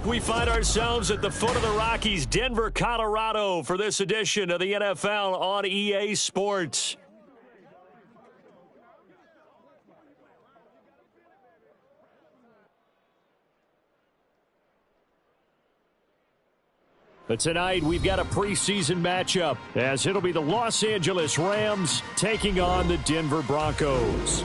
We find ourselves at the foot of the Rockies, Denver, Colorado, for this edition of the NFL on EA Sports. But tonight, we've got a preseason matchup, as it'll be the Los Angeles Rams taking on the Denver Broncos.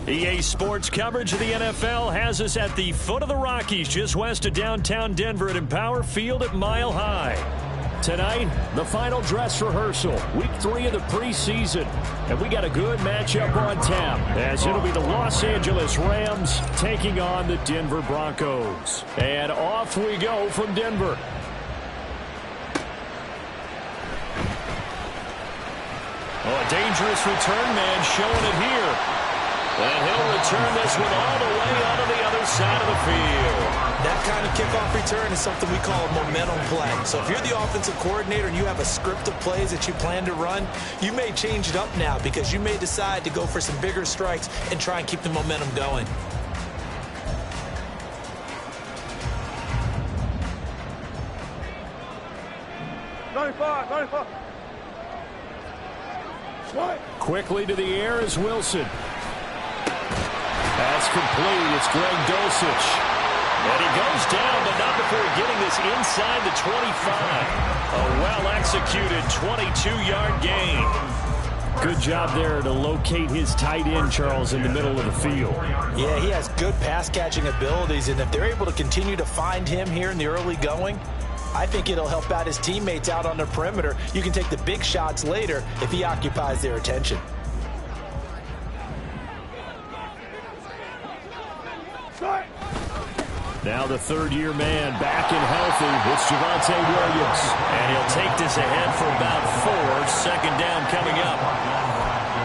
EA Sports coverage of the NFL has us at the foot of the Rockies, just west of downtown Denver at Empower Field at Mile High. Tonight, the final dress rehearsal, week 3 of the preseason. And we got a good matchup on tap, as it'll be the Los Angeles Rams taking on the Denver Broncos. And off we go from Denver. Oh, a dangerous return man showing it here. And he'll return this one all the way onto the other side of the field. That kind of kickoff return is something we call a momentum play. So if you're the offensive coordinator and you have a script of plays that you plan to run, you may change it up now because you may decide to go for some bigger strikes and try and keep the momentum going. Quickly to the air is Wilson. That's complete. It's Greg Dulcich. And he goes down, but not before getting this inside the 25. A well-executed 22-yard gain. Good job there to locate his tight end, Charles, in the middle of the field. Yeah, he has good pass-catching abilities, and if they're able to continue to find him here in the early going, I think it'll help out his teammates out on the perimeter. You can take the big shots later if he occupies their attention. Now the third-year man back and healthy. It's Javonte Williams. And he'll take this ahead for about 4. Second down coming up.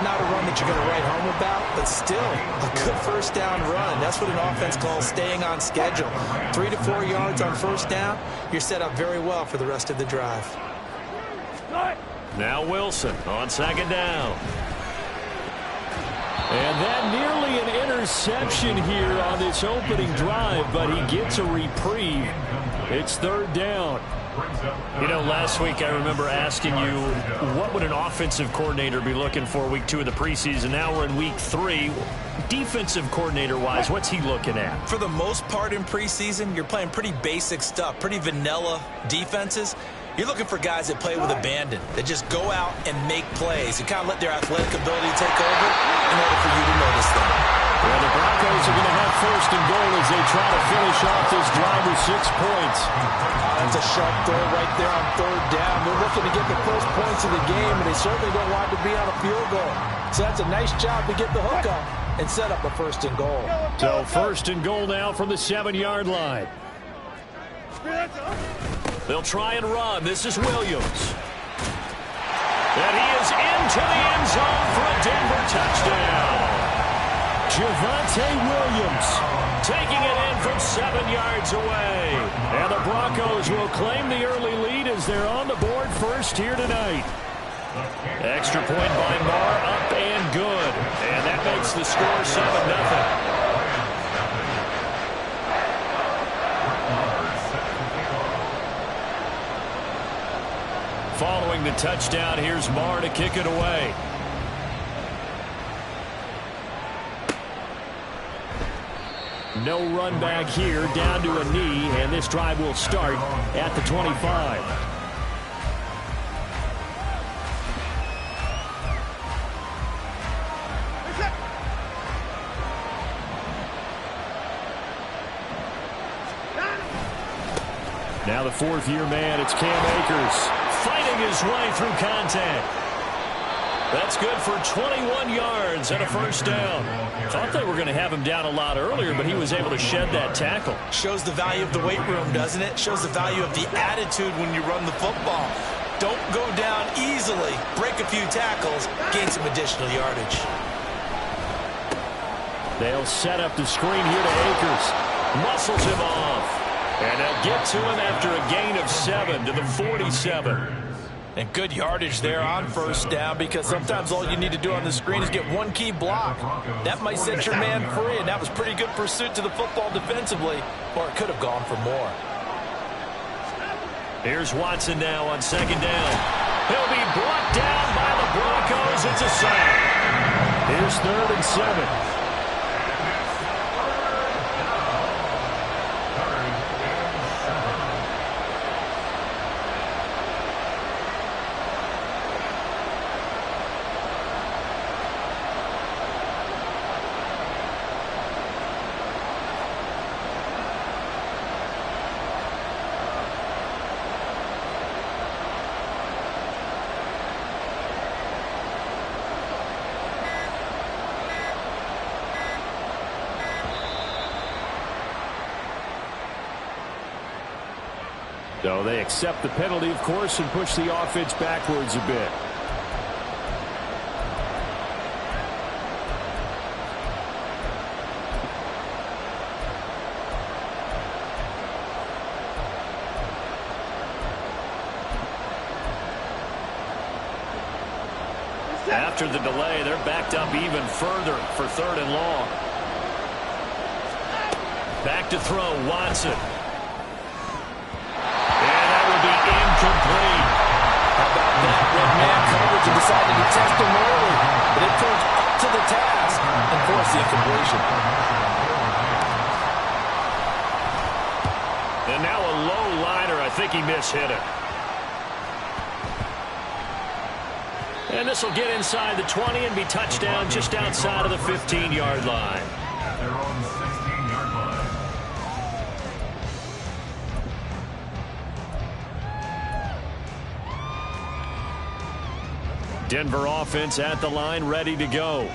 Not a run that you're going to write home about, but still a good first down run. That's what an offense calls staying on schedule. 3 to 4 yards on first down. You're set up very well for the rest of the drive. Now Wilson on second down. And that nearly an interception here on this opening drive, but he gets a reprieve. It's third down. You know, last week I remember asking you, what would an offensive coordinator be looking for week 2 of the preseason? Now we're in week 3. Defensive coordinator-wise, what's he looking at? For the most part in preseason, you're playing pretty basic stuff, pretty vanilla defenses. You're looking for guys that play with abandon, that just go out and make plays and kind of let their athletic ability take over in order for you to notice them. Well, the Broncos are going to have first and goal as they try to finish off this drive with 6 points. That's a sharp throw right there on third down. They're looking to get the first points of the game, and they certainly don't want to be on a field goal. So that's a nice job to get the hook up and set up a first and goal. So first and goal now from the 7-yard line. They'll try and run. This is Williams. And he is into the end zone for a Denver touchdown. Javonte Williams taking it in from 7 yards away. And the Broncos will claim the early lead as they're on the board first here tonight. Extra point by Marr, up and good. And that makes the score 7-0. Following the touchdown, here's Marr to kick it away. No run back here, down to a knee, and this drive will start at the 25. Now the fourth-year man, it's Cam Akers. fighting his way through contact. That's good for 21 yards and a first down. Thought they were going to have him down a lot earlier, but he was able to shed that tackle. Shows the value of the weight room, doesn't it? Shows the value of the attitude when you run the football. Don't go down easily. Break a few tackles. Gain some additional yardage. They'll set up the screen here to Akers. Muscles him off. And they'll get to him after a gain of 7 to the 47. And good yardage there on first down, because sometimes all you need to do on the screen is get one key block. That might set your man free, and that was pretty good pursuit to the football defensively, or it could have gone for more. Here's Watson now on second down. He'll be brought down by the Broncos. It's a sack. Here's 3rd and 7. So they accept the penalty, of course, and push the offense backwards a bit. After the delay, they're backed up even further for 3rd and long. Back to throw, Watson. Incomplete. How about that? Red man coverage and decided to test him early. But it proved up to the task and forced the incompletion. And now a low liner. I think he mishit it. And this will get inside the 20 and be touchdown just outside of the 15-yard line. They're on the 16-yard line. Denver offense at the line, ready to go.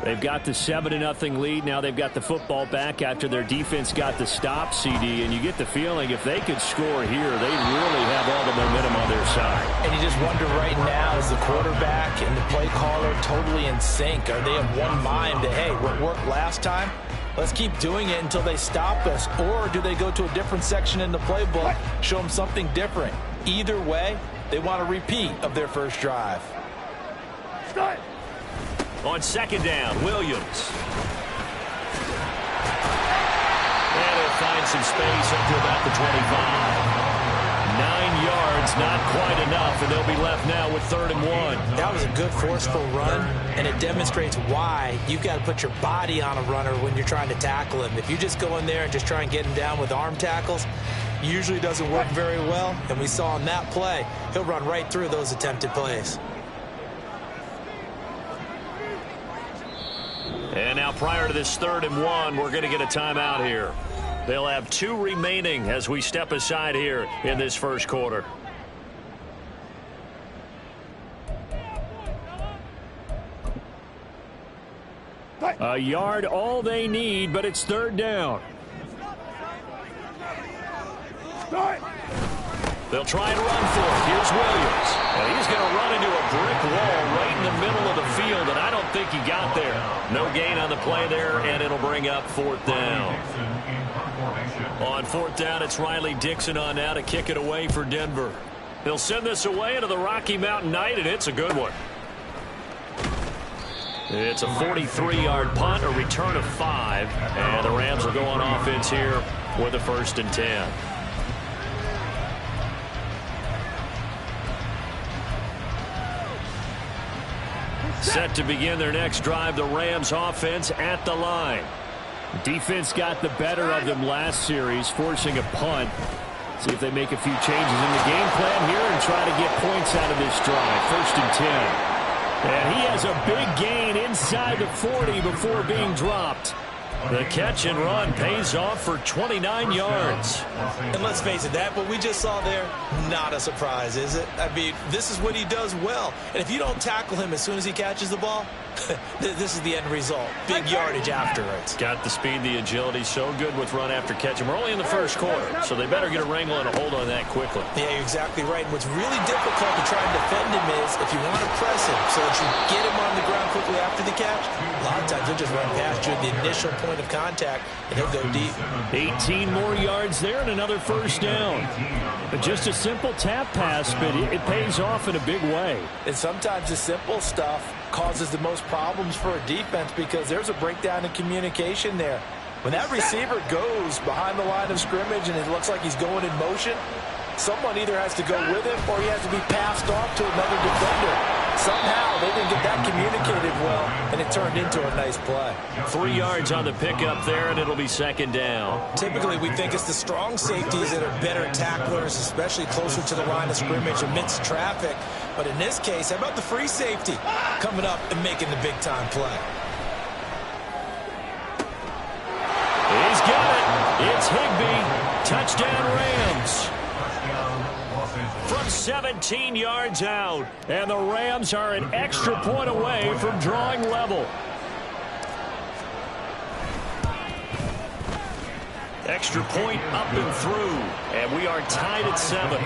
They've got the 7-0 lead. Now they've got the football back after their defense got the stop, CD. And you get the feeling if they could score here, they really have all the momentum on their side. And you just wonder right now, is the quarterback and the play caller totally in sync? Are they of one mind that, hey, what worked last time? Let's keep doing it until they stop us. Or do they go to a different section in the playbook, show them something different? Either way, they want a repeat of their first drive. On second down, Williams. And he'll find some space up to about the 25. 9 yards, not quite enough, and they'll be left now with 3rd and 1. That was a good forceful run, and it demonstrates why you've got to put your body on a runner when you're trying to tackle him. If you just go in there and just try and get him down with arm tackles, usually doesn't work very well, and we saw on that play, he'll run right through those attempted plays. And now prior to this 3rd and 1, we're going to get a timeout here. They'll have 2 remaining as we step aside here in this first quarter. A yard, all they need, but it's 3rd down. They'll try and run for it. Here's Williams. And he's going to run into a brick wall right in the middle of the field, and I don't think he got there. No gain on the play there, and it'll bring up 4th down. On 4th down, it's Riley Dixon on now to kick it away for Denver. They'll send this away into the Rocky Mountain Night, and it's a good one. It's a 43-yard punt, a return of 5, and the Rams will go on offense here with a 1st and 10. Set to begin their next drive, the Rams offense at the line. Defense got the better of them last series, forcing a punt. See if they make a few changes in the game plan here and try to get points out of this drive. 1st and 10. And he has a big gain inside the 40 before being dropped. The catch and run pays off for 29 yards. And let's face it, that what we just saw there, not a surprise, is it? I mean, this is what he does well. And if you don't tackle him as soon as he catches the ball, this is the end result. Big yardage afterwards. Got the speed, the agility, so good with run after catch. And we're only in the first quarter, so they better get a wrangle and a hold on that quickly. Yeah, you're exactly right. And what's really difficult to try and defend him is if you want to press him so that you get him on the ground quickly after the catch, a lot of times he'll just run past you at the initial point of contact, and he'll go deep. 18 more yards there and another first down. But just a simple tap pass, but it pays off in a big way. And sometimes the simple stuff causes the most problems for a defense because there's a breakdown in communication there. When that receiver goes behind the line of scrimmage and it looks like he's going in motion, someone either has to go with him or he has to be passed off to another defender. Somehow they didn't get that communicated well, and it turned into a nice play. 3 yards on the pickup there, and it'll be second down. Typically, we think it's the strong safeties that are better tacklers, especially closer to the line of scrimmage amidst traffic. But in this case, how about the free safety coming up and making the big-time play? He's got it. It's Higbee. Touchdown, Rams. From 17 yards out, and the Rams are an extra point away from drawing level. Extra point up and through, and we are tied at 7.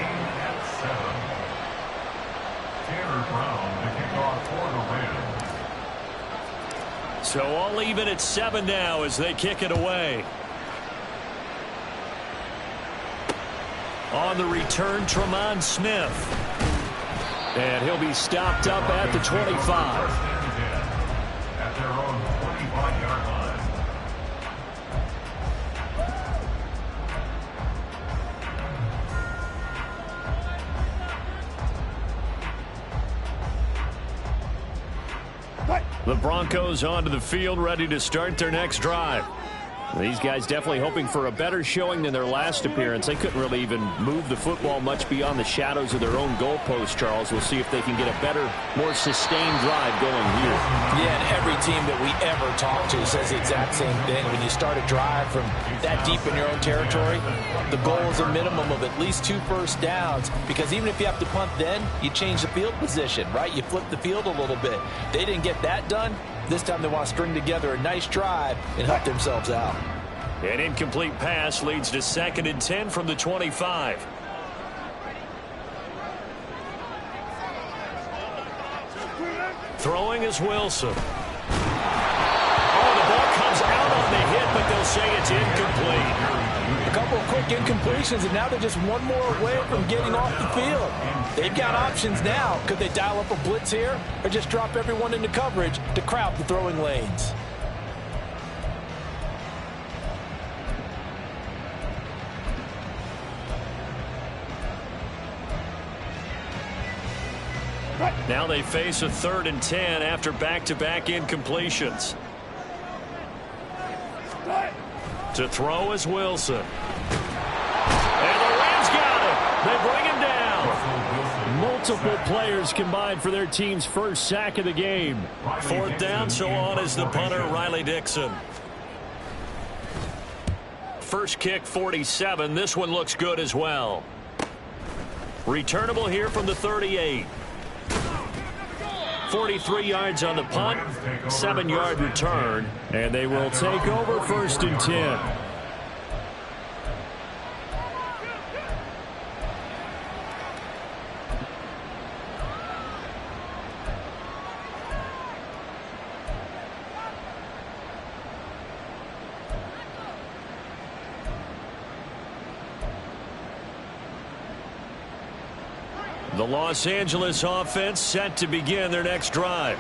So all even at 7 now as they kick it away. On the return, Tremont Smith. And he'll be stopped up at the 25. At their own 25-yard line. The Broncos onto the field, ready to start their next drive. These guys definitely hoping for a better showing than their last appearance. They couldn't really even move the football much beyond the shadows of their own goalpost, Charles. We'll see if they can get a better, more sustained drive going here. Yeah, and every team that we ever talk to says the exact same thing. When you start a drive from that deep in your own territory, the goal is a minimum of at least 2 first downs, because even if you have to punt then, you change the field position, right? You flip the field a little bit. They didn't get that done. This time they want to string together a nice drive and help themselves out. An incomplete pass leads to 2nd and 10 from the 25. Throwing is Wilson. Oh, the ball comes out on the hit, but they'll say it's incomplete. A couple of quick incompletions, and now they're just one more away from getting off the field. They've got options now. Could they dial up a blitz here or just drop everyone into coverage to crowd the throwing lanes? Now they face a 3rd and 10 after back-to-back incompletions. To throw is Wilson. And the Rams got him. They bring him down. Multiple players combined for their team's first sack of the game. 4th down, so on is the punter, Riley Dixon. First kick, 47. This one looks good as well. Returnable here from the 38. 43 yards on the punt, 7-yard return, and they will take over 1st and 10. The Los Angeles offense set to begin their next drive.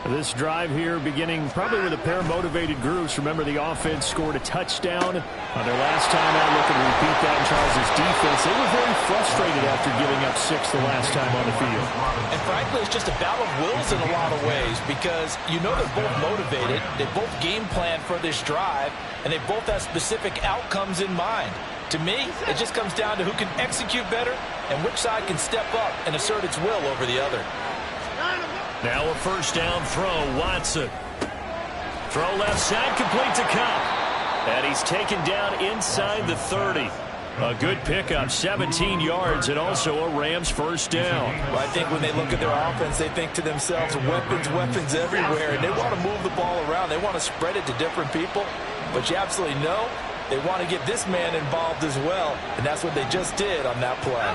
This drive here beginning probably with a pair of motivated groups. Remember, the offense scored a touchdown on their last time out. Looking to repeat that in Charles' defense. They were very frustrated after giving up 6 the last time on the field. And frankly, it's just a battle of wills in a lot of ways, because you know they're both motivated. They both game plan for this drive, and they both have specific outcomes in mind. To me, it just comes down to who can execute better and which side can step up and assert its will over the other. Now a 1st down throw, Watson. Throw left side, complete to Cup. And he's taken down inside the 30. A good pickup, 17 yards, and also a Rams first down. Well, I think when they look at their offense, they think to themselves, weapons everywhere, and they want to move the ball around. They want to spread it to different people, but you absolutely know they want to get this man involved as well, and that's what they just did on that play.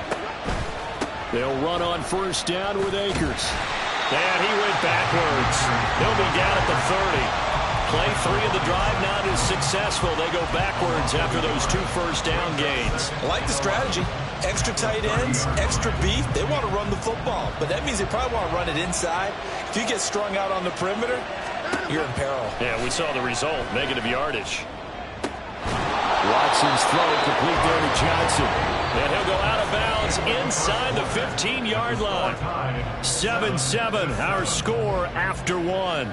They'll run on first down with Akers. And he went backwards. He'll be down at the 30. Play 3 of the drive not as successful. They go backwards after those 2 first down gains. I like the strategy. Extra tight ends, extra beef. They want to run the football, but that means they probably want to run it inside. If you get strung out on the perimeter, you're in peril. Yeah, we saw the result, negative yardage. Watson's throw complete there to Johnson. And he'll go out of bounds inside the 15-yard line. 7-7, our score after 1.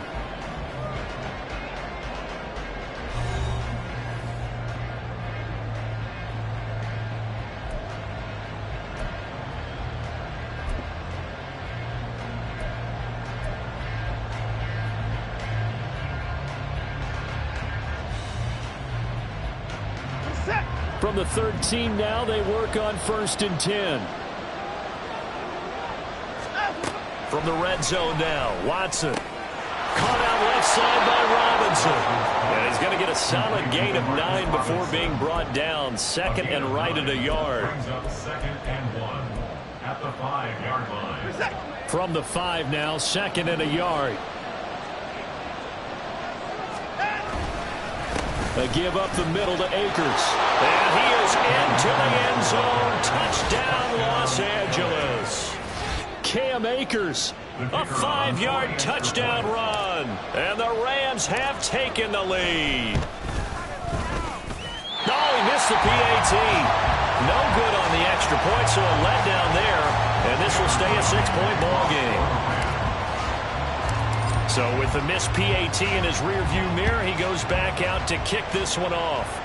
From the 13 now, they work on 1st and 10. From the red zone now, Watson. Caught out left side by Robinson. And he's going to get a solid gain of 9 before being brought down. 2nd and right at a yard. Brings up 2nd and 1 at the 5-yard line. From the 5 now, 2nd and a yard. A give up the middle to Akers. And he is into the end zone. Touchdown, Los Angeles. Cam Akers, a 5-yard touchdown run. And the Rams have taken the lead. Oh, he missed the PAT. No good on the extra point, so a letdown there. And this will stay a 6-point ball game. So with the missed PAT in his rearview mirror, he goes back out to kick this one off.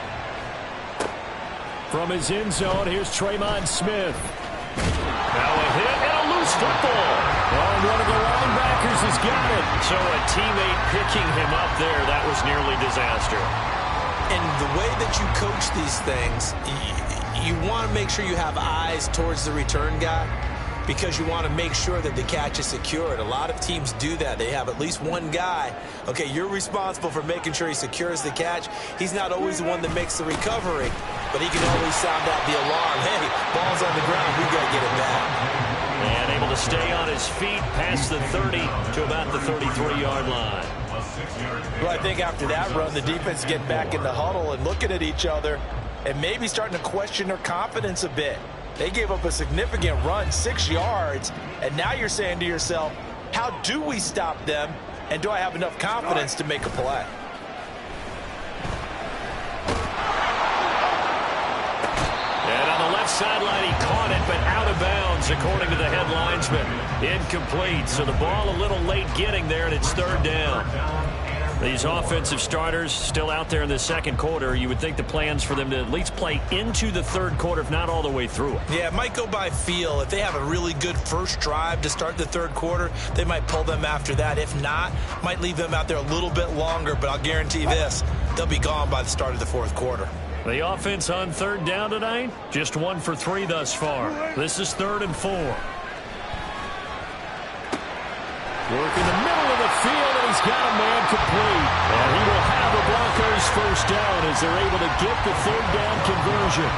From his end zone, here's Tremon Smith. Now a hit and a loose football. Oh, one of the linebackers has got it. So a teammate picking him up there. That was nearly disaster. And the way that you coach these things, you want to make sure you have eyes towards the return guy, because you want to make sure that the catch is secured. A lot of teams do that. They have at least one guy. Okay, you're responsible for making sure he secures the catch. He's not always the one that makes the recovery, but he can always sound out the alarm. Hey, ball's on the ground. We've got to get it back. And able to stay on his feet past the 30 to about the 33-yard line. Well, I think after that run, the defense get back in the huddle and looking at each other and maybe starting to question their confidence a bit. They gave up a significant run, 6 yards, and now you're saying to yourself, how do we stop them, and do I have enough confidence to make a play? And on the left sideline, he caught it, but out of bounds, according to the head linesman. Incomplete, so the ball a little late getting there, and it's 3rd down. These offensive starters still out there in the 2nd quarter. You would think the plans for them to at least play into the 3rd quarter, if not all the way through it. Yeah, it might go by feel. If they have a really good first drive to start the 3rd quarter, they might pull them after that. If not, might leave them out there a little bit longer, but I'll guarantee this, they'll be gone by the start of the 4th quarter. The offense on 3rd down tonight, just 1 for 3 thus far. This is 3rd and 4. Work in the middle of the field, and he's got a man complete. And he will have the Broncos first down as they're able to get the 3rd down conversion.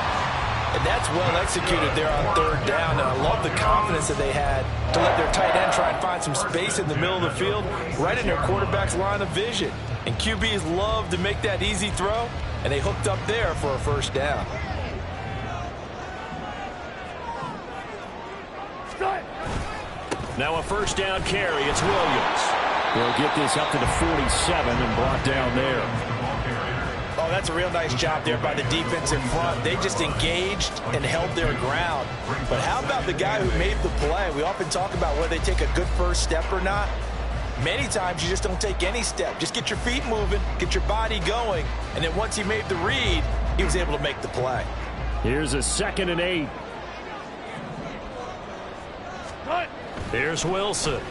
And that's well executed there on 3rd down. And I love the confidence that they had to let their tight end try and find some space in the middle of the field, right in their quarterback's line of vision. And QBs love to make that easy throw, and they hooked up there for a first down. Now a first down carry. It's Williams. They'll get this up to the 47 and brought down there. Oh, that's a real nice job there by the defense in front. They just engaged and held their ground. But how about the guy who made the play? We often talk about whether they take a good first step or not. Many times you just don't take any step. Just get your feet moving, get your body going, and then once he made the read, he was able to make the play. Here's a 2nd and 8. Here's Wilson.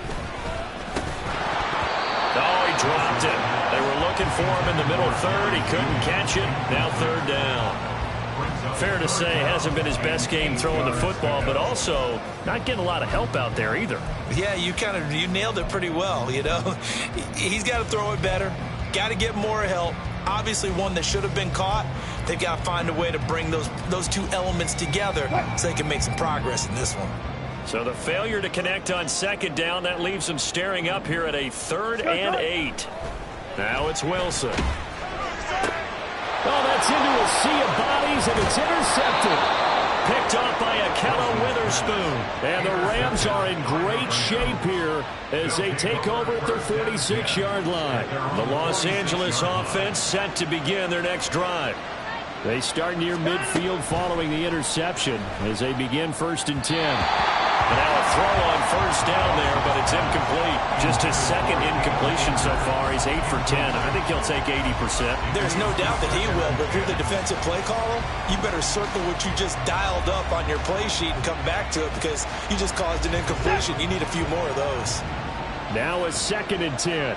Oh, he dropped it. They were looking looking for him in the middle third. He couldn't catch it. Now third down. Fair to say, hasn't been his best game throwing the football, but also not getting a lot of help out there either. Yeah, you nailed it pretty well, you know. He's got to throw it better. Got to get more help. Obviously one that should have been caught. They've got to find a way to bring those two elements together so they can make some progress in this one. So the failure to connect on second down, that leaves them staring up here at a 3rd and 8. Now it's Wilson. Oh, that's into a sea of bodies, and it's intercepted. Picked off by Akello Witherspoon. And the Rams are in great shape here as they take over at their 46-yard line. The Los Angeles offense set to begin their next drive. They start near midfield following the interception as they begin 1st and 10. And now a throw on 1st down there, but it's incomplete. Just his 2nd incompletion so far. He's 8 for 10. I think he'll take 80%. There's no doubt that he will, but if you're the defensive play caller, you better circle what you just dialed up on your play sheet and come back to it because you just caused an incompletion. You need a few more of those. Now a 2nd and 10.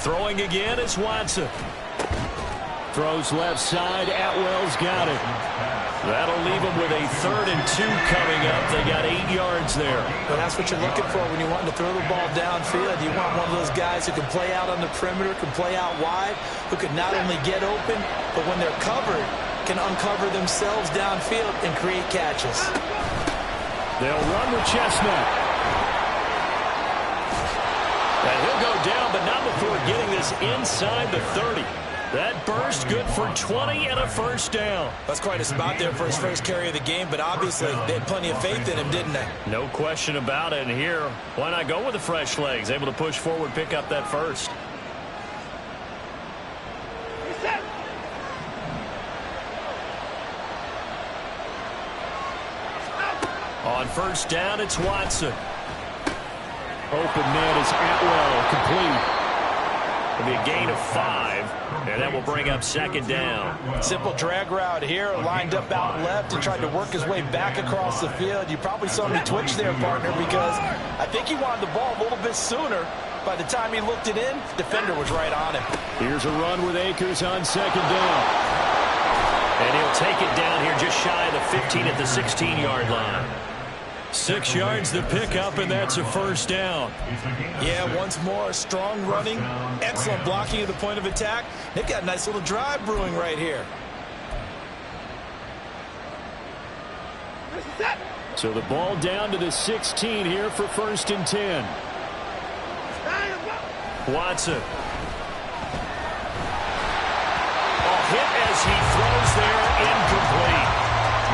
Throwing again is Watson. Throws left side. Atwell's got it. That'll leave them with a 3rd and 2 coming up. They got 8 yards there. Well, that's what you're looking for when you're wanting to throw the ball downfield. You want one of those guys who can play out on the perimeter, can play out wide, who can not only get open, but when they're covered, can uncover themselves downfield and create catches. They'll run with Chestnut. And he'll go down, but not before getting this inside the 30. That burst good for 20 and a 1st down. That's quite a spot there for his first carry of the game, but obviously they had plenty of faith in him, didn't they? No question about it. And here, why not go with the fresh legs? Able to push forward, pick up that 1st. On 1st down, it's Watson. Open man is Atwell, complete. It'll be a gain of 5, and that will bring up 2nd down. Simple drag route here, lined up out left and tried to work his way back across the field. You probably saw me twitch there, partner, because I think he wanted the ball a little bit sooner. By the time he looked it in, defender was right on him. Here's a run with Akers on 2nd down. And he'll take it down here just shy of the 15 at the 16-yard line. 6 yards to pick up, and that's a 1st down. Yeah, once more, strong running, excellent blocking at the point of attack. They've got a nice little drive brewing right here. So the ball down to the 16 here for 1st and 10. Watson. A hit as he throws there, incomplete.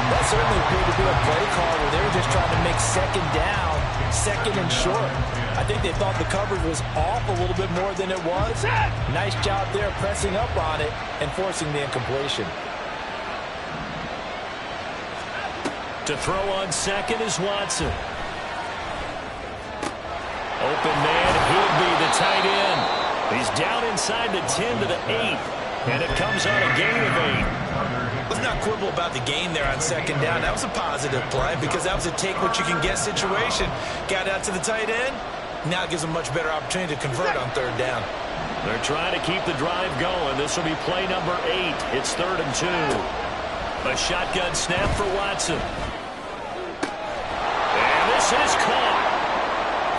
That certainly appeared to be a play call where they were just trying to make 2nd down, 2nd and short. I think they thought the coverage was off a little bit more than it was. Nice job there pressing up on it and forcing the incompletion. To throw on 2nd is Watson. Open man, he'll be the tight end. He's down inside the 10 to the 8, and it comes on a gain of 8. Let's not quibble about the gain there on 2nd down. That was a positive play because that was a take-what-you-can-get situation. Got out to the tight end. Now it gives them a much better opportunity to convert on 3rd down. They're trying to keep the drive going. This will be play number 8. It's 3rd and 2. A shotgun snap for Watson. And this is caught.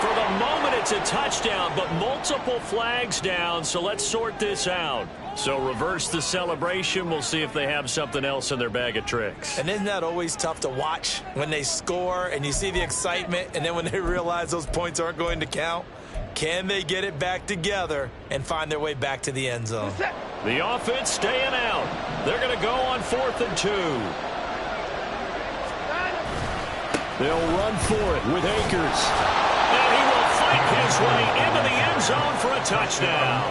For the moment, it's a touchdown, but multiple flags down, so let's sort this out. So reverse the celebration. We'll see if they have something else in their bag of tricks. And isn't that always tough to watch when they score and you see the excitement, and then when they realize those points aren't going to count? Can they get it back together and find their way back to the end zone? The offense staying out. They're going to go on 4th and 2. They'll run for it with Akers. And he will fight his way into the end zone for a touchdown.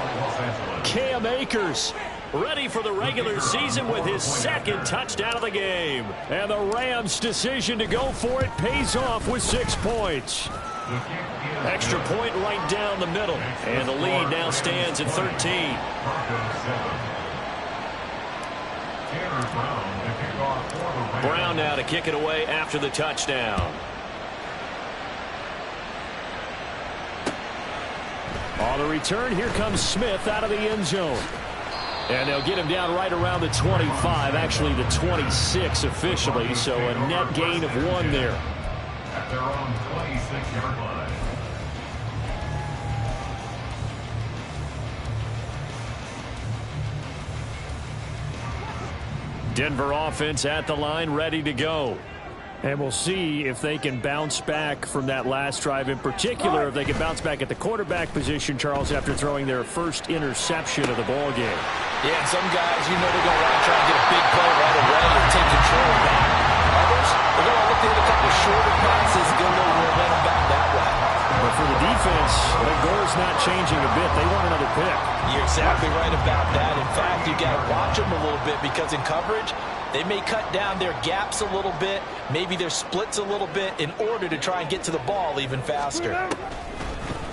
Cam Akers ready for the regular season with his 2nd touchdown of the game. And the Rams' decision to go for it pays off with 6 points. Extra point right down the middle. And the lead now stands at 13. Brown now to kick it away after the touchdown. On the return, here comes Smith out of the end zone. And they'll get him down right around the 25, actually the 26 officially, so a net gain of 1 there. At their own 26-yard line. Denver offense at the line, ready to go. And we'll see if they can bounce back from that last drive in particular, if they can bounce back at the quarterback position, Charles, after throwing their first interception of the ball game. Yeah, and some guys, they're going to want to try and get a big play right away and take control of that. Others, they're going to look to hit a couple shorter passes, get a little momentum back that way. But for the defense, the goal's not changing a bit. They want another pick. You're exactly right about that. In fact, you got to watch them a little bit because in coverage, they may cut down their gaps a little bit, maybe their splits a little bit in order to try and get to the ball even faster.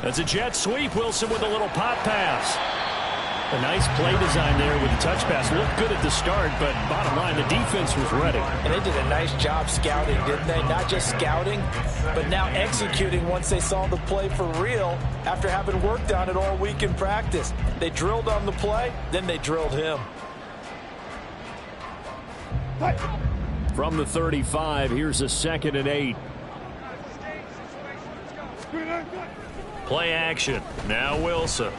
That's a jet sweep. Wilson with a little pop pass. A nice play design there with the touch pass. Looked good at the start, but bottom line, the defense was ready. And they did a nice job scouting, didn't they? Not just scouting, but now executing once they saw the play for real after having worked on it all week in practice. They drilled on the play, then they drilled him. From the 35, here's a 2nd and 8. Play action. Now Wilson.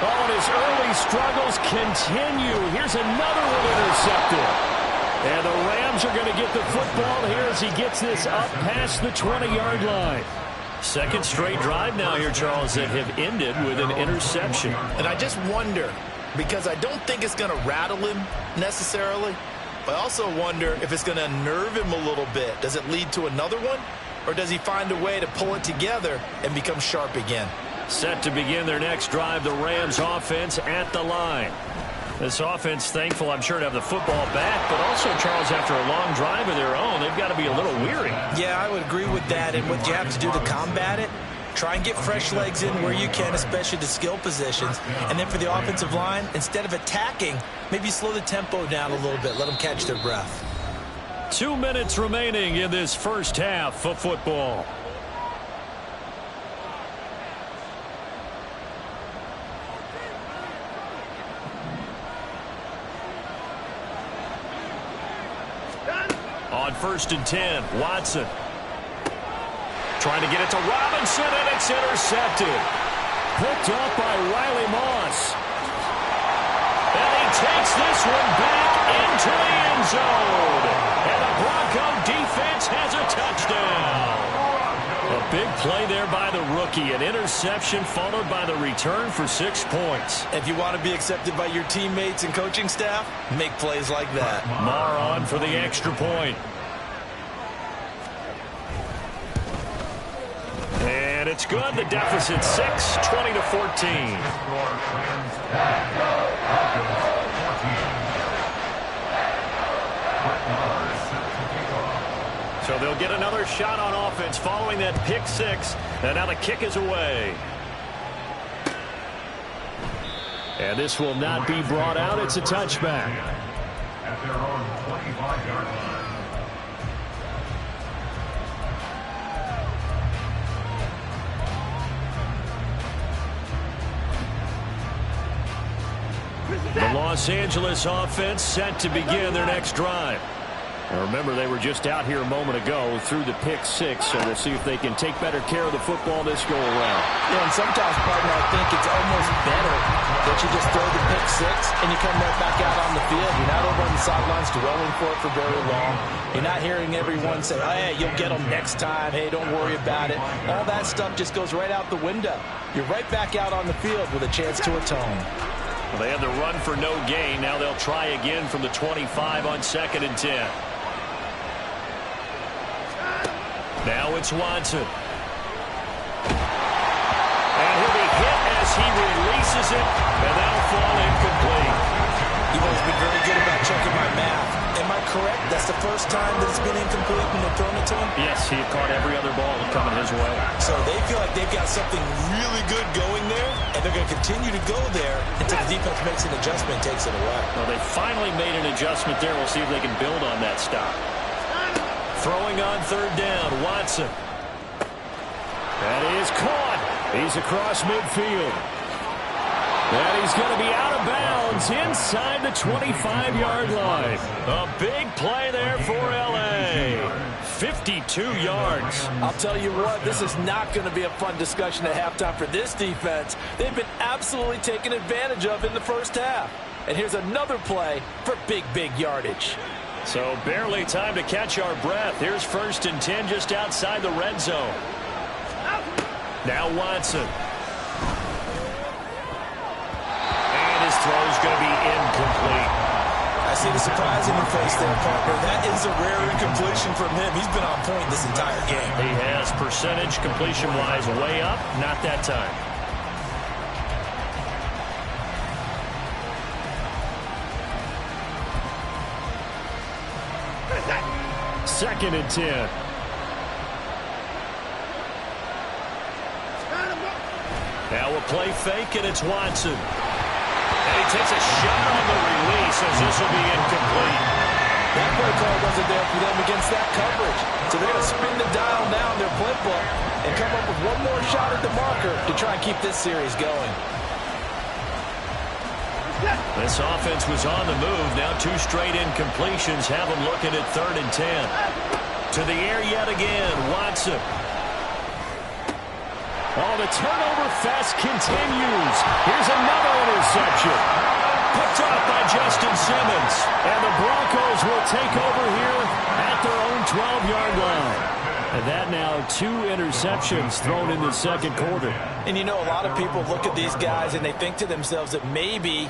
Oh, and his early struggles continue. Here's another one intercepted. And the Rams are going to get the football here as he gets this up past the 20-yard line. Second straight drive now here, Charles, that have ended with an interception. And I just wonder, because I don't think it's going to rattle him necessarily, but I also wonder if it's going to unnerve him a little bit. Does it lead to another one? Or does he find a way to pull it together and become sharp again? Set to begin their next drive, the Rams offense at the line. This offense thankful, I'm sure, to have the football back, but also, Charles, after a long drive of their own, they've got to be a little weary. Yeah, I would agree with that, and what you have to do to combat it, try and get fresh legs in where you can, especially the skill positions. And then for the offensive line, instead of attacking, maybe slow the tempo down a little bit, let them catch their breath. 2 minutes remaining in this first half of football. On 1st and 10, Watson. Trying to get it to Robinson, and it's intercepted. Picked up by Riley Moss. And he takes this one back into the end zone. And the Bronco defense has a touchdown. A big play there by the rookie. An interception followed by the return for 6 points. If you want to be accepted by your teammates and coaching staff, make plays like that. Marr on for the extra point. And it's good. The deficit 6, 20-14. So they'll get another shot on offense following that pick 6. And now the kick is away. And this will not be brought out. It's a touchback. At their own 25-yard line. The Los Angeles offense set to begin their next drive. Now remember, they were just out here a moment ago through the pick 6, so we'll see if they can take better care of the football this go around. Yeah, and sometimes, partner, I think it's almost better that you just throw the pick 6 and you come right back out on the field. You're not over on the sidelines dwelling for it for very long. You're not hearing everyone say, hey, you'll get them next time. Hey, don't worry about it. All that stuff just goes right out the window. You're right back out on the field with a chance to atone. Well, they had the run for no gain. Now they'll try again from the 25 on 2nd and 10. Now it's Watson. And he'll be hit as he releases it, and that'll fall incomplete. You've always been very good about checking my math. Am I correct? That's the first time that it's been incomplete when they've thrown it to him? Yes, he had caught every other ball coming his way. So they feel like they've got something really good going there, and they're going to continue to go there until the defense makes an adjustment and takes it away. Well, they finally made an adjustment there. We'll see if they can build on that stop. Throwing on 3rd down, Watson. That is caught. He's across midfield. And he's going to be out of bounds inside the 25-yard line. A big play there for L.A. 52 yards. I'll tell you what, this is not going to be a fun discussion at halftime for this defense. They've been absolutely taken advantage of in the first half. And here's another play for big yardage. So barely time to catch our breath. Here's 1st and 10 just outside the red zone. Now Watson. And his throw's going to be incomplete. I see the surprise in your face there, partner. That is a rare incompletion from him. He's been on point this entire game. He has percentage completion-wise way up. Not that time. Second and 10. Now a play fake, and it's Watson. And he takes a shot on the release as this will be incomplete. That play call wasn't there for them against that coverage. So they're going to spin the dial now in their playbook and come up with one more shot at the marker to try and keep this series going. This offense was on the move. Now 2 straight incompletions have them looking at 3rd and 10. To the air yet again, Watson. Oh, the turnover fest continues. Here's another interception. Picked off by Justin Simmons. And the Broncos will take over here at their own 12-yard line. And that now 2 interceptions thrown in the second quarter. And you know, a lot of people look at these guys and they think to themselves that maybe,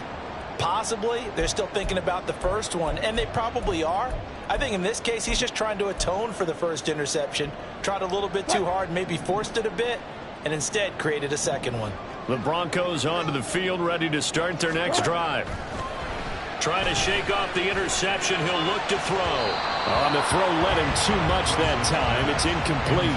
possibly, they're still thinking about the first one. And they probably are. I think in this case, he's just trying to atone for the first interception. Tried a little bit too hard, maybe forced it a bit, and instead created a second one. The Broncos onto the field, ready to start their next drive. Trying to shake off the interception. He'll look to throw. On the throw led him too much that time. It's incomplete.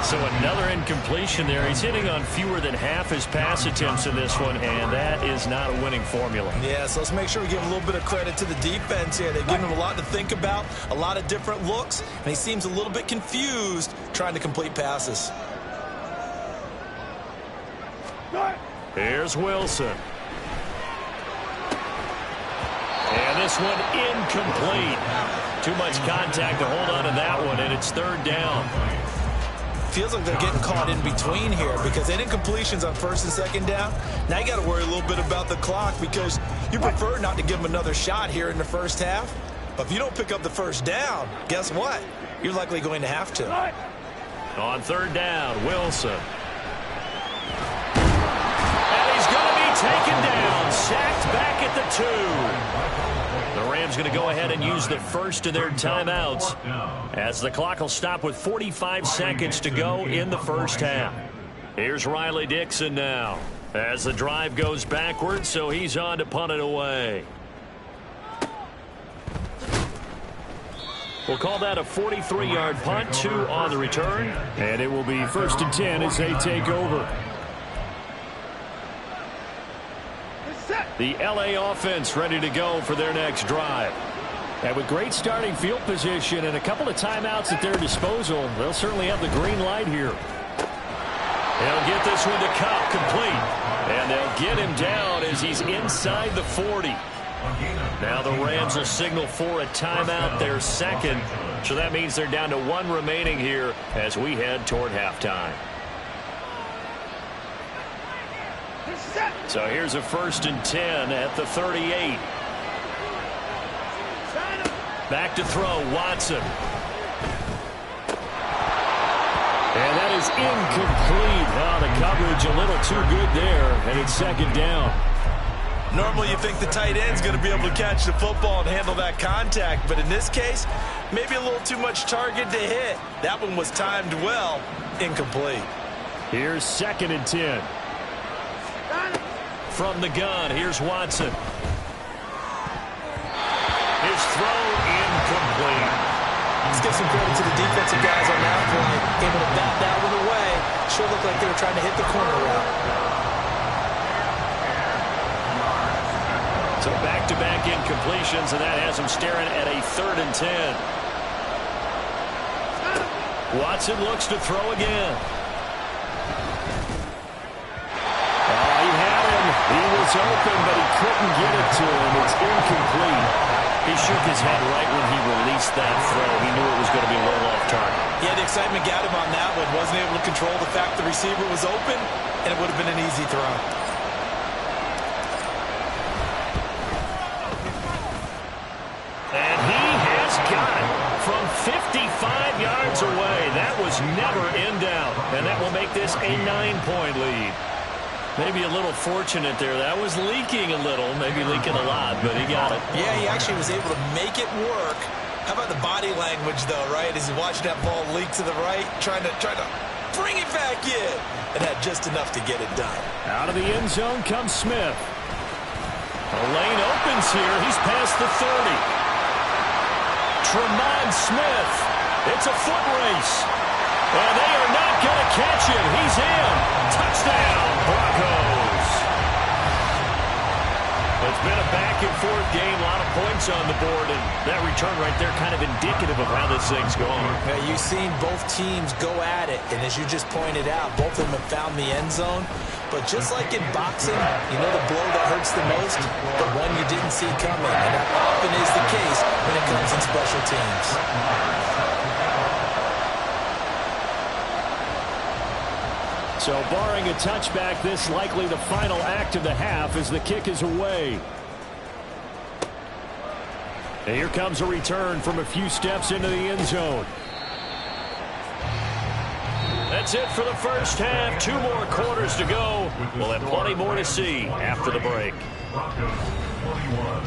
So another incompletion there. He's hitting on fewer than half his pass attempts in this one, and that is not a winning formula. Yeah, so let's make sure we give a little bit of credit to the defense here. They've given him a lot to think about, a lot of different looks, and he seems a little bit confused trying to complete passes. Here's Wilson. And this one incomplete. Too much contact to hold on to that one, and it's 3rd down. Feels like they're getting caught in between here because they did incompletions on 1st and 2nd down. Now you got to worry a little bit about the clock because you prefer not to give them another shot here in the first half. But if you don't pick up the 1st down, guess what? You're likely going to have to. On 3rd down, Wilson. And he's going to be taken down, sacked back at the 2. The Rams going to go ahead and use the first of their timeouts as the clock will stop with 45 seconds to go in the first half. Here's Riley Dixon now as the drive goes backwards, so he's on to punt it away. We'll call that a 43-yard punt, 2 on the return. And it will be 1st and 10 as they take over. The L.A. offense ready to go for their next drive. And with great starting field position and a couple of timeouts at their disposal, they'll certainly have the green light here. They'll get this one to Cup complete. And they'll get him down as he's inside the 40. Now the Rams will signal for a timeout, their second. So that means they're down to 1 remaining here as we head toward halftime. So here's a 1st and 10 at the 38. Back to throw, Watson. And that is incomplete. Oh, the coverage a little too good there, and it's 2nd down. Normally you think the tight end's going to be able to catch the football and handle that contact, but in this case, maybe a little too much target to hit. That one was timed well, incomplete. Here's 2nd and 10. From the gun, here's Watson. His throw incomplete. Let's give some credit to the defensive guys on that play. Able to bat that one away. Sure looked like they were trying to hit the corner route. So back-to-back incompletions, and that has him staring at a 3rd and 10. Watson looks to throw again. He was open, but he couldn't get it to him. It's incomplete. He shook his head right when he released that throw. He knew it was going to be well off target. Yeah, the excitement got him on that one. Wasn't able to control the fact the receiver was open, and it would have been an easy throw. And he has got it from 55 yards away. That was never in doubt, and that will make this a 9-point lead. Maybe a little fortunate there. That was leaking a little, maybe leaking a lot, but he got it. Yeah, he actually was able to make it work. How about the body language, though, right? As he watched that ball leak to the right, trying to bring it back in, and had just enough to get it done. Out of the end zone comes Smith. The lane opens here. He's past the 30. Tremont Smith. It's a foot race. And they are not going to catch him. He's in. Touchdown, Broncos. It's been a back-and-forth game. A lot of points on the board. And that return right there kind of indicative of how this thing's going. Yeah, you've seen both teams go at it. And as you just pointed out, both of them have found the end zone. But just like in boxing, you know the blow that hurts the most? The one you didn't see coming. And that often is the case when it comes in special teams. So barring a touchback, this likely the final act of the half as the kick is away. And here comes a return from a few steps into the end zone. That's it for the first half. 2 more quarters to go. We'll have plenty more to see after the break. Broncos 21.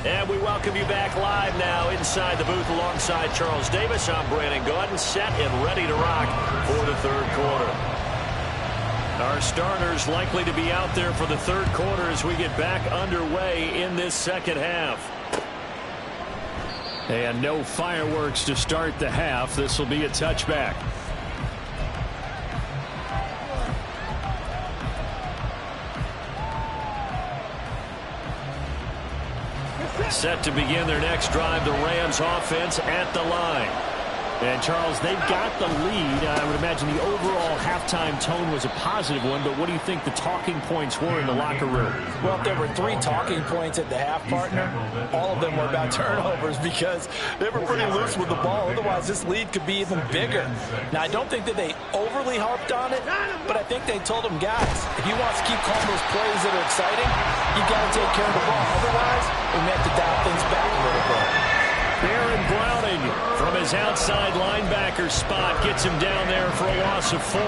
And we welcome you back live now inside the booth alongside Charles Davis. I'm Brandon Gaudin, set and ready to rock for the third quarter. Our starters likely to be out there for the third quarter as we get back underway in this second half. And no fireworks to start the half. This will be a touchback. Set to begin their next drive, the Rams offense at the line. And, Charles, they've got the lead. I would imagine the overall halftime tone was a positive one, but what do you think the talking points were in the locker room? Well, if there were 3 talking points at the half, partner, all of them were about turnovers because they were pretty loose with the ball. Otherwise, this lead could be even bigger. Now, I don't think that they overly harped on it, but I think they told them, guys, if you want to keep calling those plays that are exciting, you've got to take care of the ball. Otherwise, we may have to dial things back a little bit. Aaron Browning from his outside linebacker spot gets him down there for a loss of 4.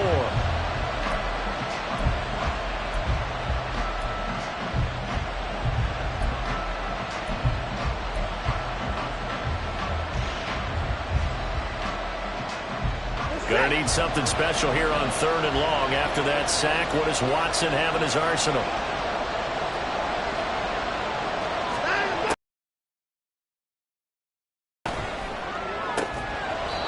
Gonna need something special here on 3rd and long. After that sack, what does Watson have in his arsenal?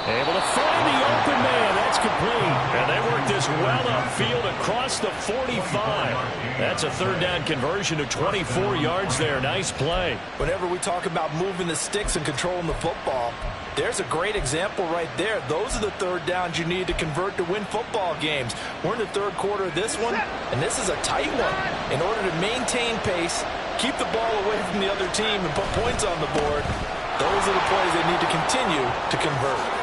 Able to find the open man. That's complete. And they work this well upfield across the 45. That's a 3rd down conversion of 24 yards there. Nice play. Whenever we talk about moving the sticks and controlling the football, there's a great example right there. Those are the 3rd downs you need to convert to win football games. We're in the 3rd quarter of this one, and this is a tight one. In order to maintain pace, keep the ball away from the other team, and put points on the board, those are the plays they need to continue to convert.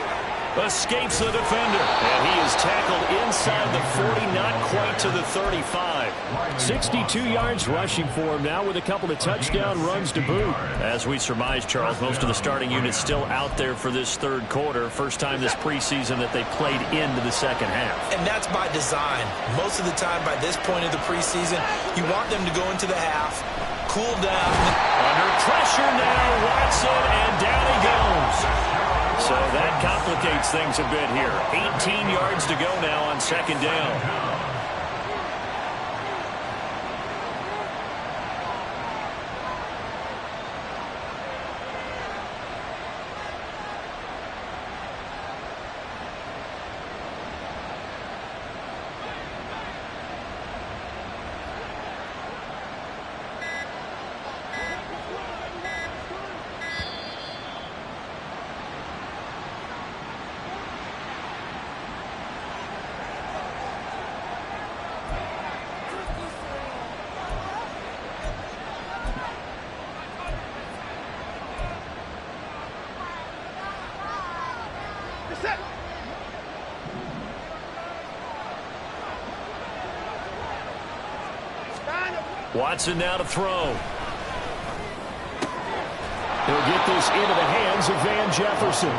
Escapes the defender, and he is tackled inside the 40, not quite to the 35. 62 yards rushing for him now with a couple of touchdown runs to boot. As we surmise, Charles, most of the starting units still out there for this 3rd quarter. First time this preseason that they played into the second half. And that's by design. Most of the time by this point of the preseason, you want them to go into the half, cool down. Under pressure now, Watson, and down he goes. So that complicates things a bit here. 18 yards to go now on 2nd down. Watson now to throw. He'll get this into the hands of Van Jefferson.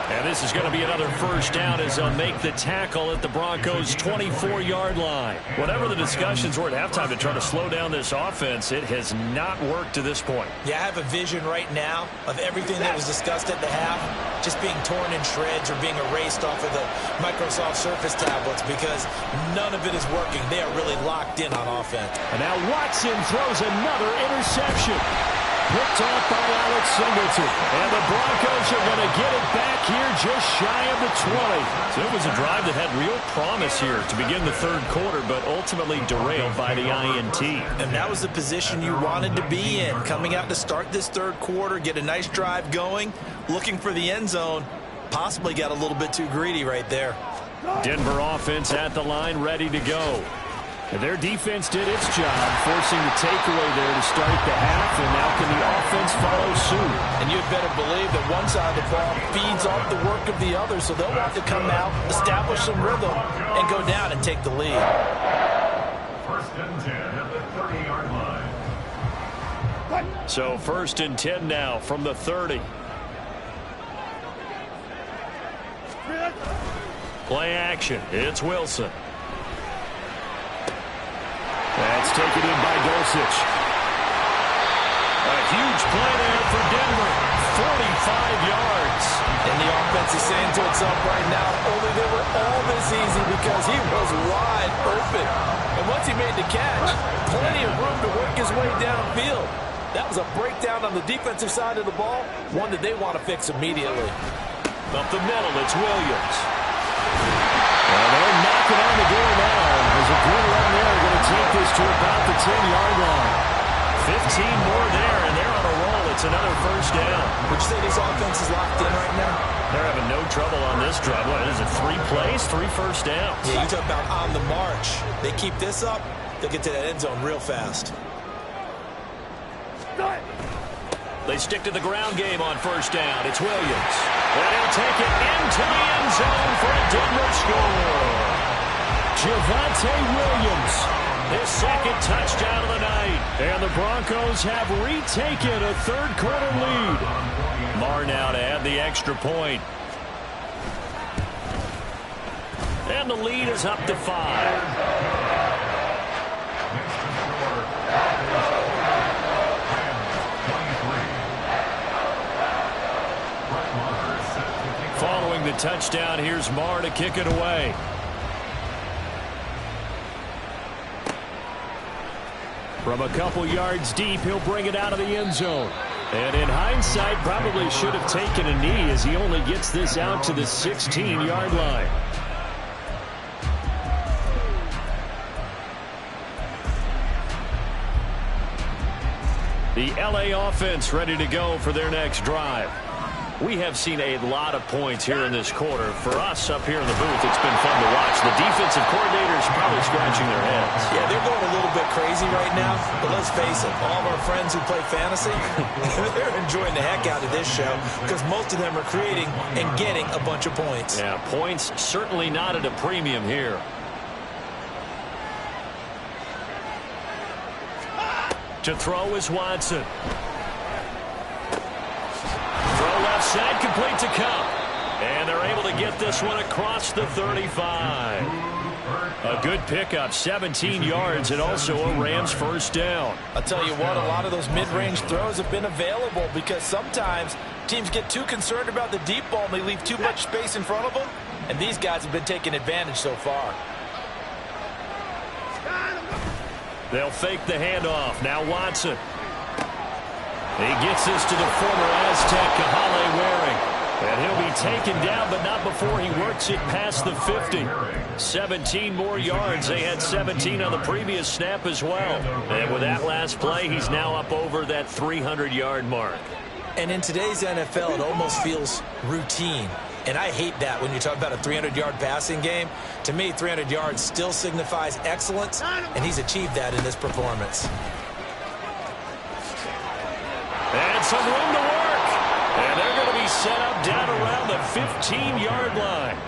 And this is going to be another first down as they'll make the tackle at the Broncos' 24-yard line. Whatever the discussions were at halftime to try to slow down this offense, it has not worked to this point. Yeah, I have a vision right now of everything that was discussed at the half just being torn in shreds or being erased off of the Microsoft Surface tablets because none of it is working. They are really locked in on offense. And now Watson throws another interception. Picked off by Alex Singleton. And the Broncos are going to get it back here just shy of the 20. So it was a drive that had real promise here to begin the third quarter, but ultimately derailed by the INT. And that was the position you wanted to be in. Coming out to start this third quarter, get a nice drive going, looking for the end zone. Possibly got a little bit too greedy right there. Denver offense at the line, ready to go. And their defense did its job, forcing the takeaway there to start the half, and now can the offense follow suit? And you'd better believe that one side of the ball feeds off the work of the other, so they'll want to come out, establish some rhythm, and go down and take the lead. First and 10 at the 30-yard line. So first and 10 now from the 30. Play action. It's Wilson. That's taken in by Dulcich. A huge play there for Denver. 45 yards. And the offense is saying to itself right now, only they were all this easy because he was wide open. And once he made the catch, plenty of room to work his way downfield. That was a breakdown on the defensive side of the ball, one that they want to fix immediately. Up the middle, it's Williams. Well, they're knocking on the door now. There's a good run there. Going to take this to about the 10-yard line. 15 more there, and they're on a roll. It's another first down. Would you say this offense is locked in right now? They're having no trouble on this drive. What is it, 3 plays, 3 first downs? Yeah, you talk about on the march. They keep this up, they'll get to that end zone real fast. They stick to the ground game on first down. It's Williams. And he'll take it into the end zone for a Denver score. Javonte Williams, his second touchdown of the night. And the Broncos have retaken a third-quarter lead. Marr now to add the extra point. And the lead is up to 5. Following the touchdown, here's Marr to kick it away. From a couple yards deep, he'll bring it out of the end zone. And in hindsight, probably should have taken a knee as he only gets this out to the 16-yard line. The LA offense ready to go for their next drive. We have seen a lot of points here in this quarter. For us up here in the booth, it's been fun to watch. The defensive coordinators probably scratching their heads. Yeah, they're going a little bit crazy right now. But let's face it, all of our friends who play fantasy, they're enjoying the heck out of this show because most of them are creating and getting a bunch of points. Yeah, points certainly not at a premium here. To throw is Watson. Left side complete to Cup. And they're able to get this one across the 35. A good pickup, 17 yards, and also a Rams first down. I'll tell you what, a lot of those mid-range throws have been available because sometimes teams get too concerned about the deep ball and they leave too much space in front of them. And these guys have been taking advantage so far. They'll fake the handoff. Now Watson. He gets this to the former Aztec, Kahale Waring. And he'll be taken down, but not before he works it past the 50. 17 more yards. They had 17 on the previous snap as well. And with that last play, he's now up over that 300-yard mark. And in today's NFL, it almost feels routine. And I hate that when you talk about a 300-yard passing game. To me, 300 yards still signifies excellence, and he's achieved that in this performance. And some room to work. And they're going to be set up down around the 15-yard line.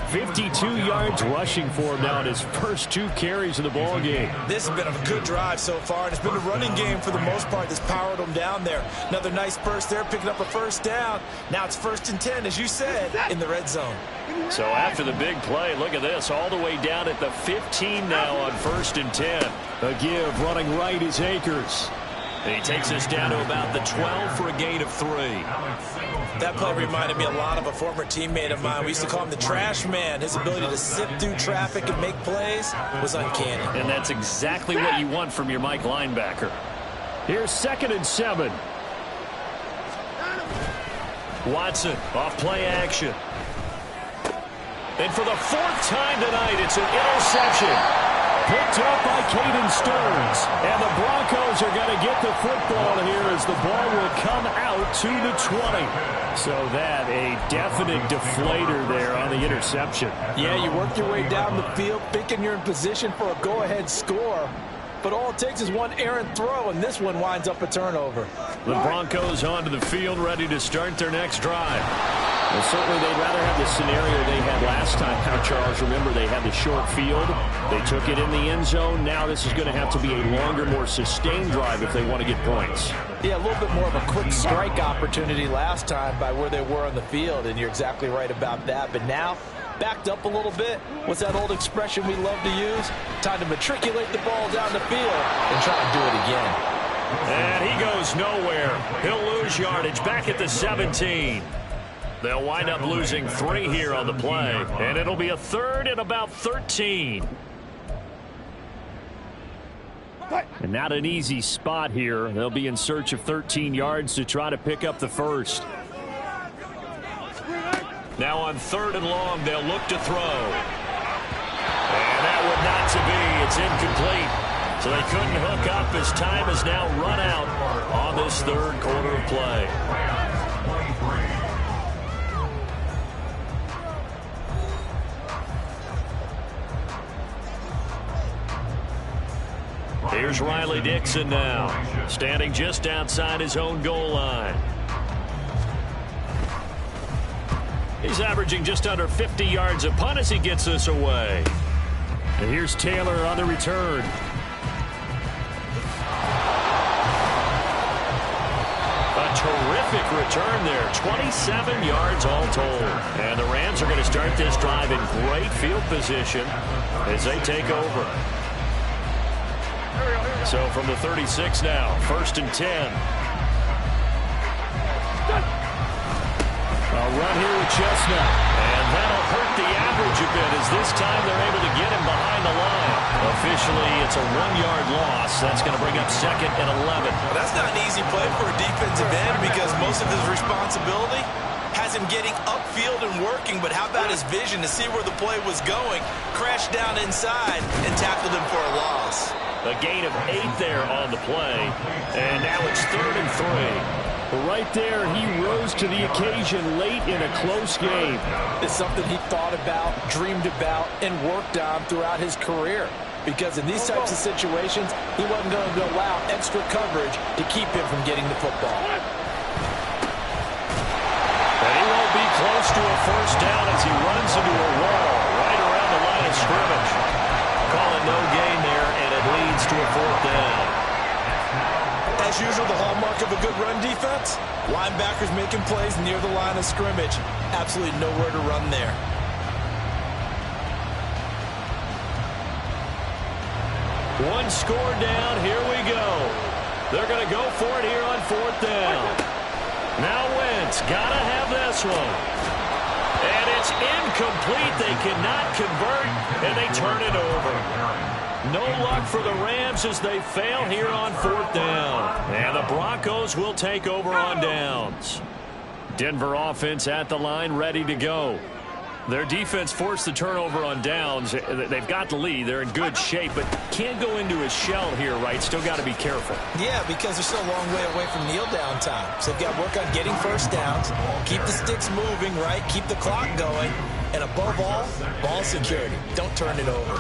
52 yards rushing for him now in his first 2 carries of the ball game. This has been a good drive so far, and it's been a running game for the most part that's powered them down there. Another nice burst there, picking up a first down. Now it's 1st and 10, as you said, in the red zone. So after the big play, look at this, all the way down at the 15 now on 1st and 10. A give running right is Akers. And he takes us down to about the 12 for a gain of 3. That play reminded me a lot of a former teammate of mine. We used to call him the trash man. His ability to sift through traffic and make plays was uncanny. And that's exactly what you want from your Mike linebacker. Here's 2nd and 7. Watson off play action. And for the 4th time tonight, it's an interception. Picked up by Caden Stearns. And the Broncos are going to get the football here as the ball will come out to the 20. So that a definite deflator there on the interception. Yeah, you work your way down the field thinking you're in position for a go-ahead score. But all it takes is one errant throw, and this one winds up a turnover. The Broncos onto the field, ready to start their next drive. Well, certainly they'd rather have the scenario they had last time. Now, Charles, remember they had the short field. They took it in the end zone. Now this is going to have to be a longer, more sustained drive if they want to get points. Yeah, a little bit more of a quick strike opportunity last time by where they were on the field, and you're exactly right about that. But now, backed up a little bit. What's that old expression we love to use? Time to matriculate the ball down the field and try to do it again. And he goes nowhere. He'll lose yardage back at the 17. They'll wind up losing 3 here on the play, and it'll be a 3rd and about 13. And not an easy spot here. They'll be in search of 13 yards to try to pick up the 1st. Now on 3rd and long, they'll look to throw. And that would not to be. It's incomplete. So they couldn't hook up as time has now run out on this 3rd quarter of play. Here's Riley Dixon now, standing just outside his own goal line. He's averaging just under 50 yards a punt as he gets this away. And here's Taylor on the return. A terrific return there, 27 yards all told. And the Rams are going to start this drive in great field position as they take over. So from the 36 now, 1st and 10. A run here with Chestnut. And that'll hurt the average a bit as this time they're able to get him behind the line. Officially, it's a 1-yard loss. That's going to bring up 2nd and 11. Well, that's not an easy play for a defensive end because most of his responsibility has him getting upfield and working, but how about his vision to see where the play was going, crashed down inside, and tackled him for a loss. A gain of 8 there on the play, and now it's 3rd and 3. Right there, he rose to the occasion late in a close game. It's something he thought about, dreamed about, and worked on throughout his career. Because in these types of situations, he wasn't going to allow extra coverage to keep him from getting the football. And he won't be close to a 1st down as he runs into a wall right around the line of scrimmage. Call it no gain there, and it leads to a 4th down. As usual, the hallmark of a good run defense, linebackers making plays near the line of scrimmage. Absolutely nowhere to run there. One score down, here we go. They're going to go for it here on 4th down. Now Wentz, got to have this one. And it's incomplete. They cannot convert, and they turn it over. No luck for the Rams as they fail here on 4th down. And the Broncos will take over on downs. Denver offense at the line, ready to go. Their defense forced the turnover on downs. They've got the lead. They're in good shape, but can't go into a shell here, right? Still got to be careful. Yeah, because they're still a long way away from kneel down time. So they've got to work on getting 1st downs, keep the sticks moving, right? Keep the clock going. And above all, ball security. Don't turn it over.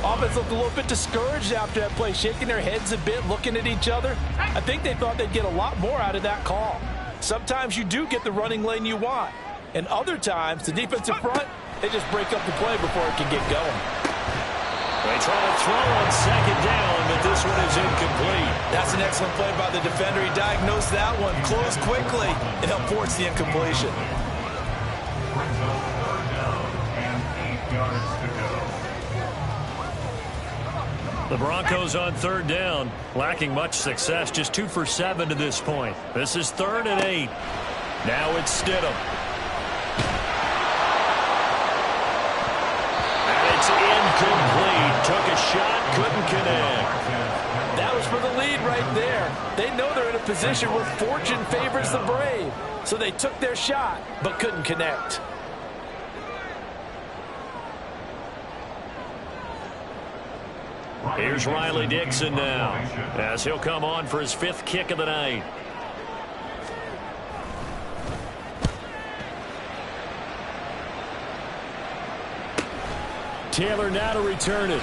Offense looked a little bit discouraged after that play, shaking their heads a bit, looking at each other. I think they thought they'd get a lot more out of that call. Sometimes you do get the running lane you want. And other times, the defensive front They just break up the play before it can get going. They try to throw on second down, but this one is incomplete. That's an excellent play by the defender. He diagnosed that one, closed quickly, and helped force the incompletion. Brings up third down and 8 yards to go. The Broncos on third down, lacking much success, just 2 for 7 to this point. This is 3rd and 8. Now it's Stidham. And it's incomplete. Took a shot, couldn't connect. That was for the lead right there. They know they're in a position where fortune favors the brave. So they took their shot, but couldn't connect. Here's Riley Dixon now, as he'll come on for his 5th kick of the night. Taylor now to return it.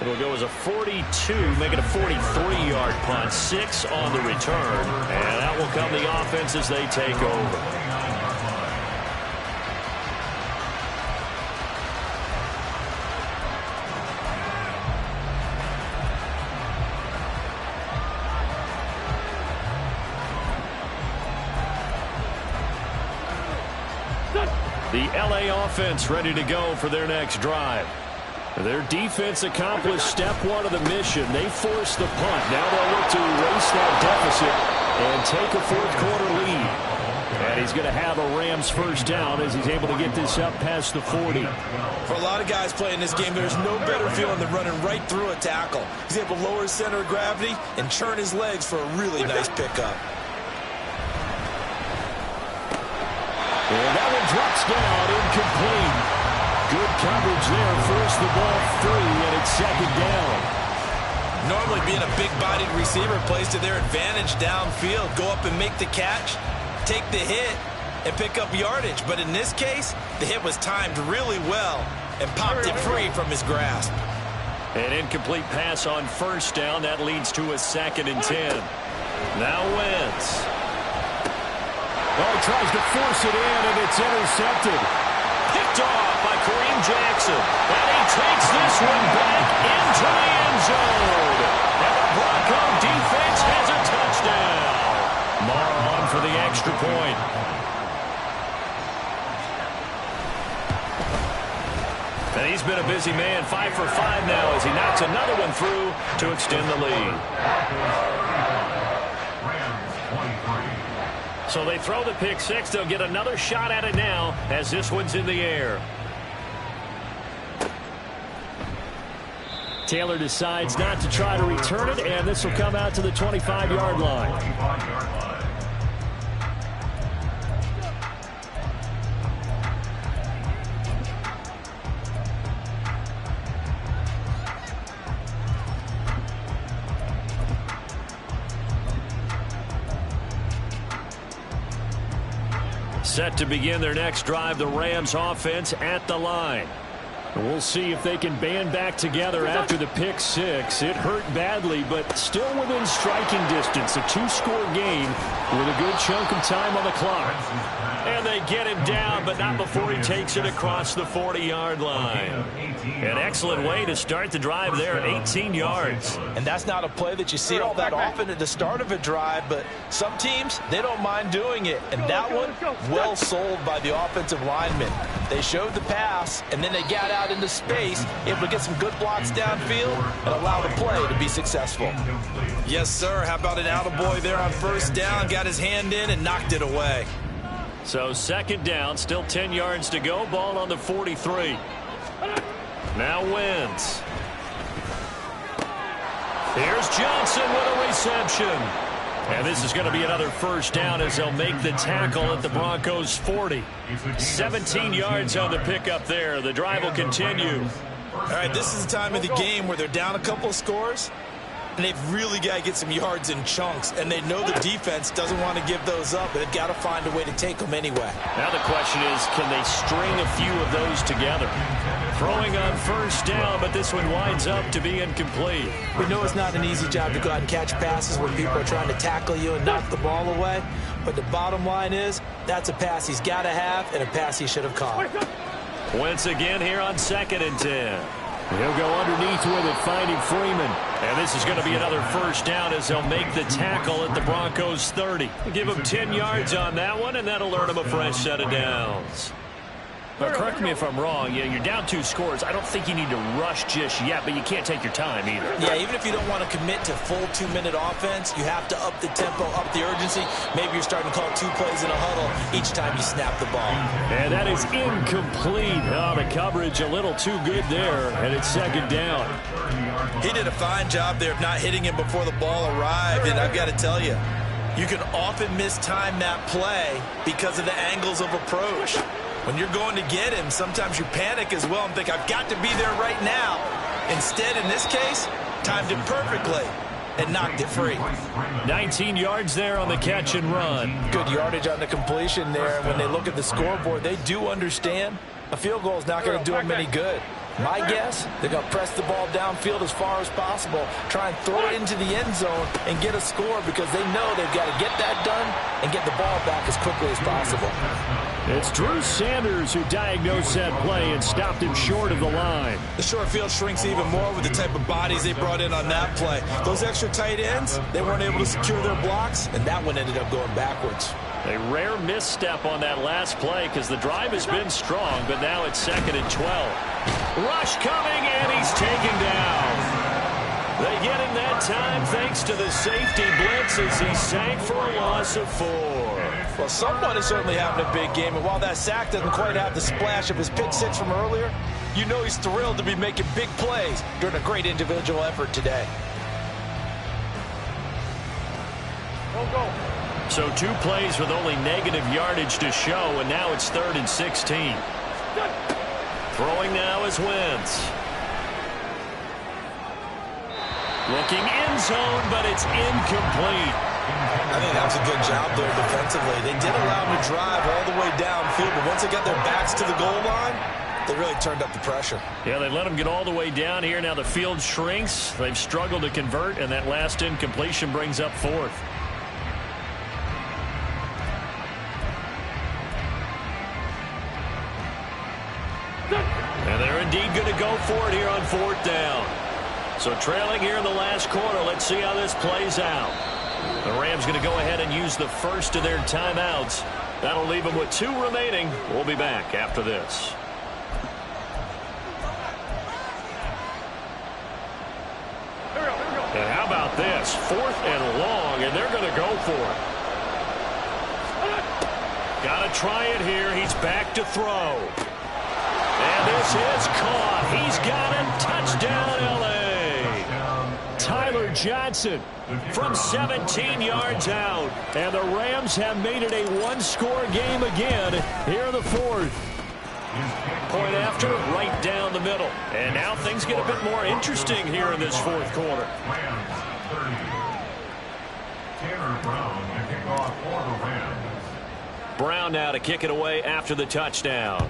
It'll go as a 42, make it a 43-yard punt. 6 on the return, and that will come the offense as they take over. The LA offense ready to go for their next drive. Their defense accomplished step 1 of the mission. They forced the punt. Now they'll look to erase that deficit and take a 4th quarter lead. And he's going to have a Rams first down as he's able to get this up past the 40. For a lot of guys playing this game, there's no better feeling than running right through a tackle. He's able to lower his center of gravity and churn his legs for a really nice pickup. And that one drops down, incomplete. Good coverage there, forced the ball free, and it's 2nd down. Normally being a big-bodied receiver plays to their advantage downfield. Go up and make the catch, take the hit, and pick up yardage. But in this case, the hit was timed really well and popped it free from his grasp. An incomplete pass on first down. That leads to a 2nd and 10. Now Wentz. Oh, tries to force it in, and it's intercepted. Picked off by Kareem Jackson. And he takes this one back into the end zone. And the Bronco defense has a touchdown. Marr on for the extra point. And he's been a busy man, 5 for 5 now as he knocks another one through to extend the lead. So they throw the pick 6. They'll get another shot at it now as this one's in the air. Taylor decides not to try to return it, and this will come out to the 25-yard line. Set to begin their next drive, the Rams offense at the line. And we'll see if they can band back together after the pick 6. It hurt badly, but still within striking distance. A 2-score game with a good chunk of time on the clock. And they get him down, but not before he takes it across the 40-yard line. An excellent way to start the drive there at 18 yards. And that's not a play that you see all that often at the start of a drive, but some teams, they don't mind doing it. And that one, well sold by the offensive linemen. They showed the pass, and then they got out into space, able to get some good blocks downfield and allow the play to be successful. Yes, sir. How about an attaboy there on first down? Got his hand in and knocked it away. So 2nd down, still 10 yards to go. Ball on the 43. Now Wentz. Here's Johnson with a reception. And this is going to be another first down as they'll make the tackle at the Broncos' 40. 17 yards on the pickup there. The drive will continue. All right, this is the time of the game where they're down a couple of scores, and they've really got to get some yards in chunks, and they know the defense doesn't want to give those up, but they've got to find a way to take them anyway. Now the question is, can they string a few of those together? Throwing on first down, but this one winds up to be incomplete. We know it's not an easy job to go out and catch passes when people are trying to tackle you and knock the ball away, but the bottom line is That's a pass he's got to have and a pass he should have caught. Once again here on 2nd and 10. He'll go underneath with it, finding Freeman. And this is going to be another first down as they'll make the tackle at the Broncos 30. Give him 10 yards on that one, and that'll earn him a fresh set of downs. Now, correct me if I'm wrong. Yeah, you're down 2 scores. I don't think you need to rush just yet, but you can't take your time either. Yeah, even if you don't want to commit to full 2-minute offense, you have to up the tempo, up the urgency. Maybe you're starting to call 2 plays in a huddle each time you snap the ball. And that is incomplete. Oh, the coverage a little too good there, and it's 2nd down. He did a fine job there of not hitting him before the ball arrived, and I've got to tell you, you can often mistime that play because of the angles of approach. When you're going to get him, sometimes you panic as well and think, I've got to be there right now. Instead, in this case, timed it perfectly and knocked it free. 19 yards there on the catch and run. Good yardage on the completion there. And when they look at the scoreboard, they do understand a field goal is not going to do them any good. My guess, they're going to press the ball downfield as far as possible, try and throw it into the end zone and get a score because they know they've got to get that done and get the ball back as quickly as possible. It's Drew Sanders who diagnosed that play and stopped him short of the line. The short field shrinks even more with the type of bodies they brought in on that play. Those extra tight ends, they weren't able to secure their blocks, and that one ended up going backwards. A rare misstep on that last play because the drive has been strong, but now it's 2nd and 12. Rush coming, and he's taken down. They get him that time thanks to the safety blitz as he sank for a loss of 4. Well, someone is certainly having a big game, and while that sack doesn't quite have the splash of his pick 6 from earlier, you know he's thrilled to be making big plays during a great individual effort today. Go. So 2 plays with only negative yardage to show, and now it's 3rd and 16. Throwing now is Wentz. Looking end zone, but it's incomplete. I think that was a good job there defensively. They did allow him to drive all the way downfield, but once they got their backs to the goal line, they really turned up the pressure. Yeah, they let him get all the way down here. Now the field shrinks. They've struggled to convert, and that last incompletion brings up 4th. And they're indeed going to go for it here on 4th down. So trailing here in the last quarter, let's see how this plays out. The Rams going to go ahead and use the first of their timeouts. That'll leave them with 2 remaining. We'll be back after this. And how about this? 4th and long, and they're going to go for it. Got to try it here. He's back to throw. And this is caught. He's got him. Touchdown, L.A. Tyler Johnson from 17 yards out. And the Rams have made it a 1-score game again here in the 4th. Point after, right down the middle. And now things get a bit more interesting here in this 4th quarter. Brown now to kick it away after the touchdown.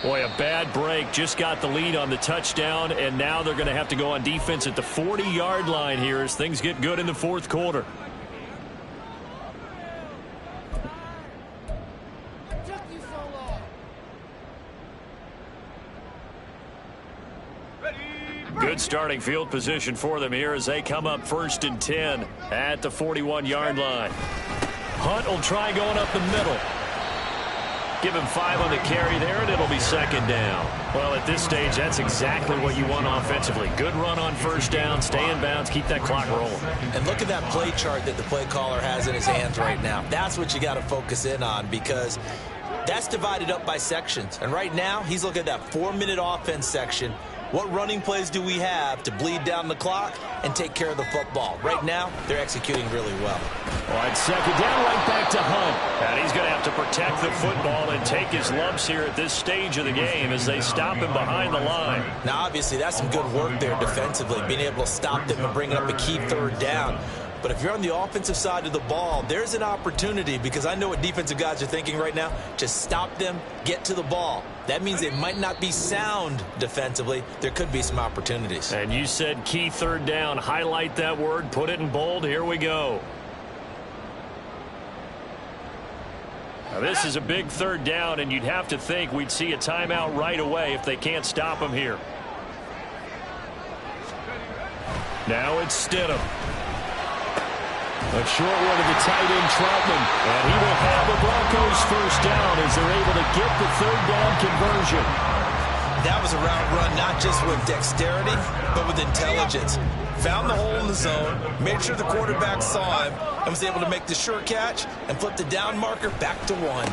Boy, a bad break. Just got the lead on the touchdown, and now they're going to have to go on defense at the 40-yard line here as things get good in the 4th quarter. Good starting field position for them here as they come up 1st and 10 at the 41-yard line. Hunt will try going up the middle. Give him 5 on the carry there, and it'll be 2nd down. Well, at this stage, that's exactly what you want offensively. Good run on 1st down, stay in bounds, keep that clock rolling. And look at that play chart that the play caller has in his hands right now. That's what you got to focus in on because that's divided up by sections. And right now, he's looking at that 4-minute offense section. What running plays do we have to bleed down the clock and take care of the football? Right now, they're executing really well. Well, it's 2nd down, right back to Hunt. And he's going to have to protect the football and take his lumps here at this stage of the game as they stop him behind the line. Now, obviously, that's some good work there defensively, being able to stop them and bring up a key 3rd down. But if you're on the offensive side of the ball, there's an opportunity because I know what defensive guys are thinking right now. Just stop them, get to the ball. That means they might not be sound defensively. There could be some opportunities. And you said key 3rd down. Highlight that word, put it in bold. Here we go. Now, this is a big third down, and you'd have to think we'd see a timeout right away if they can't stop him here. Now it's Stidham. A short one to the tight end, Troutman. And he will have the Broncos first down as they're able to get the third down conversion. That was a route run not just with dexterity, but with intelligence. Found the hole in the zone, made sure the quarterback saw him, and was able to make the sure catch and flip the down marker back to 1.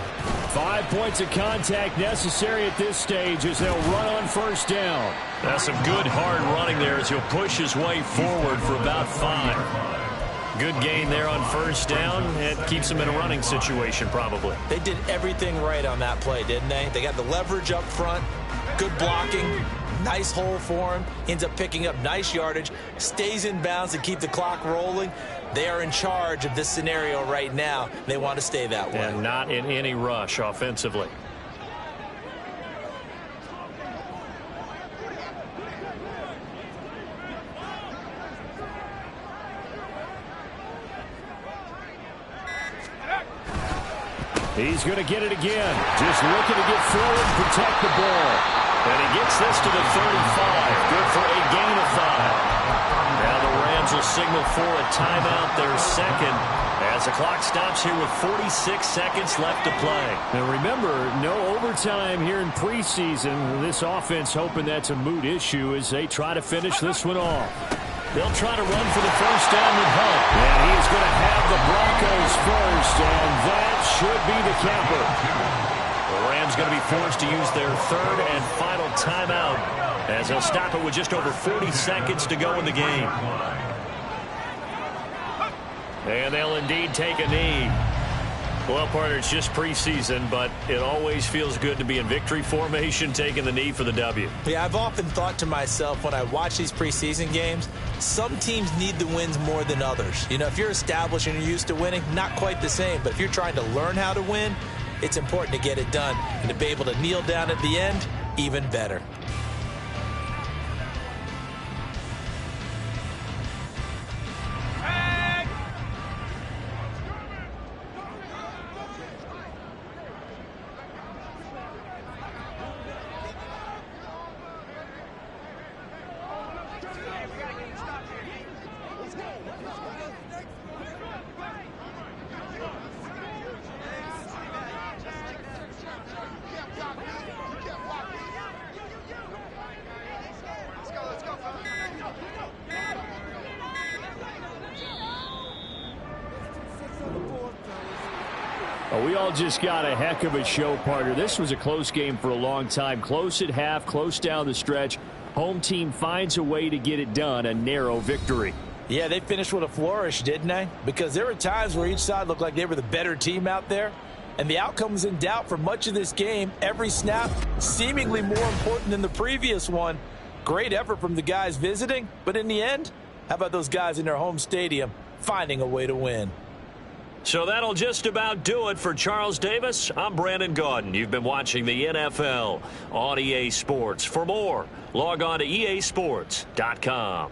5 points of contact necessary at this stage as they'll run on first down. That's some good hard running there as he'll push his way forward for about 5. Good gain there on first down. It keeps him in a running situation probably. They did everything right on that play, didn't they? They got the leverage up front, good blocking, nice hole for him. Ends up picking up nice yardage, stays in bounds to keep the clock rolling. They are in charge of this scenario right now. They want to stay that way. And not in any rush offensively. He's going to get it again. Just looking to get forward and protect the ball. And he gets this to the 35. Good for a gain of 5. Now the Rams will signal for a timeout, their second, as the clock stops here with 46 seconds left to play. Now remember, no overtime here in preseason. This offense hoping that's a moot issue as they try to finish this one off. They'll try to run for the first down with Hunt. And he's going to have the Broncos first, and that should be the capper. The Rams going to be forced to use their third and final timeout as they'll stop it with just over 40 seconds to go in the game. And they'll indeed take a knee. Well, partner, it's just preseason, but it always feels good to be in victory formation, taking the knee for the W. Yeah, I've often thought to myself when I watch these preseason games, some teams need the wins more than others. You know, if you're established and you're used to winning, not quite the same. But if you're trying to learn how to win, it's important to get it done. And to be able to kneel down at the end, even better. We all just got a heck of a show, partner. This was a close game for a long time. Close at half, close down the stretch. Home team finds a way to get it done, a narrow victory. Yeah, they finished with a flourish, didn't they? Because there were times where each side looked like they were the better team out there. And the outcome was in doubt for much of this game. Every snap seemingly more important than the previous one. Great effort from the guys visiting. But in the end, how about those guys in their home stadium finding a way to win? So that'll just about do it for Charles Davis. I'm Brandon Gaudin. You've been watching the NFL on EA Sports. For more, log on to easports.com.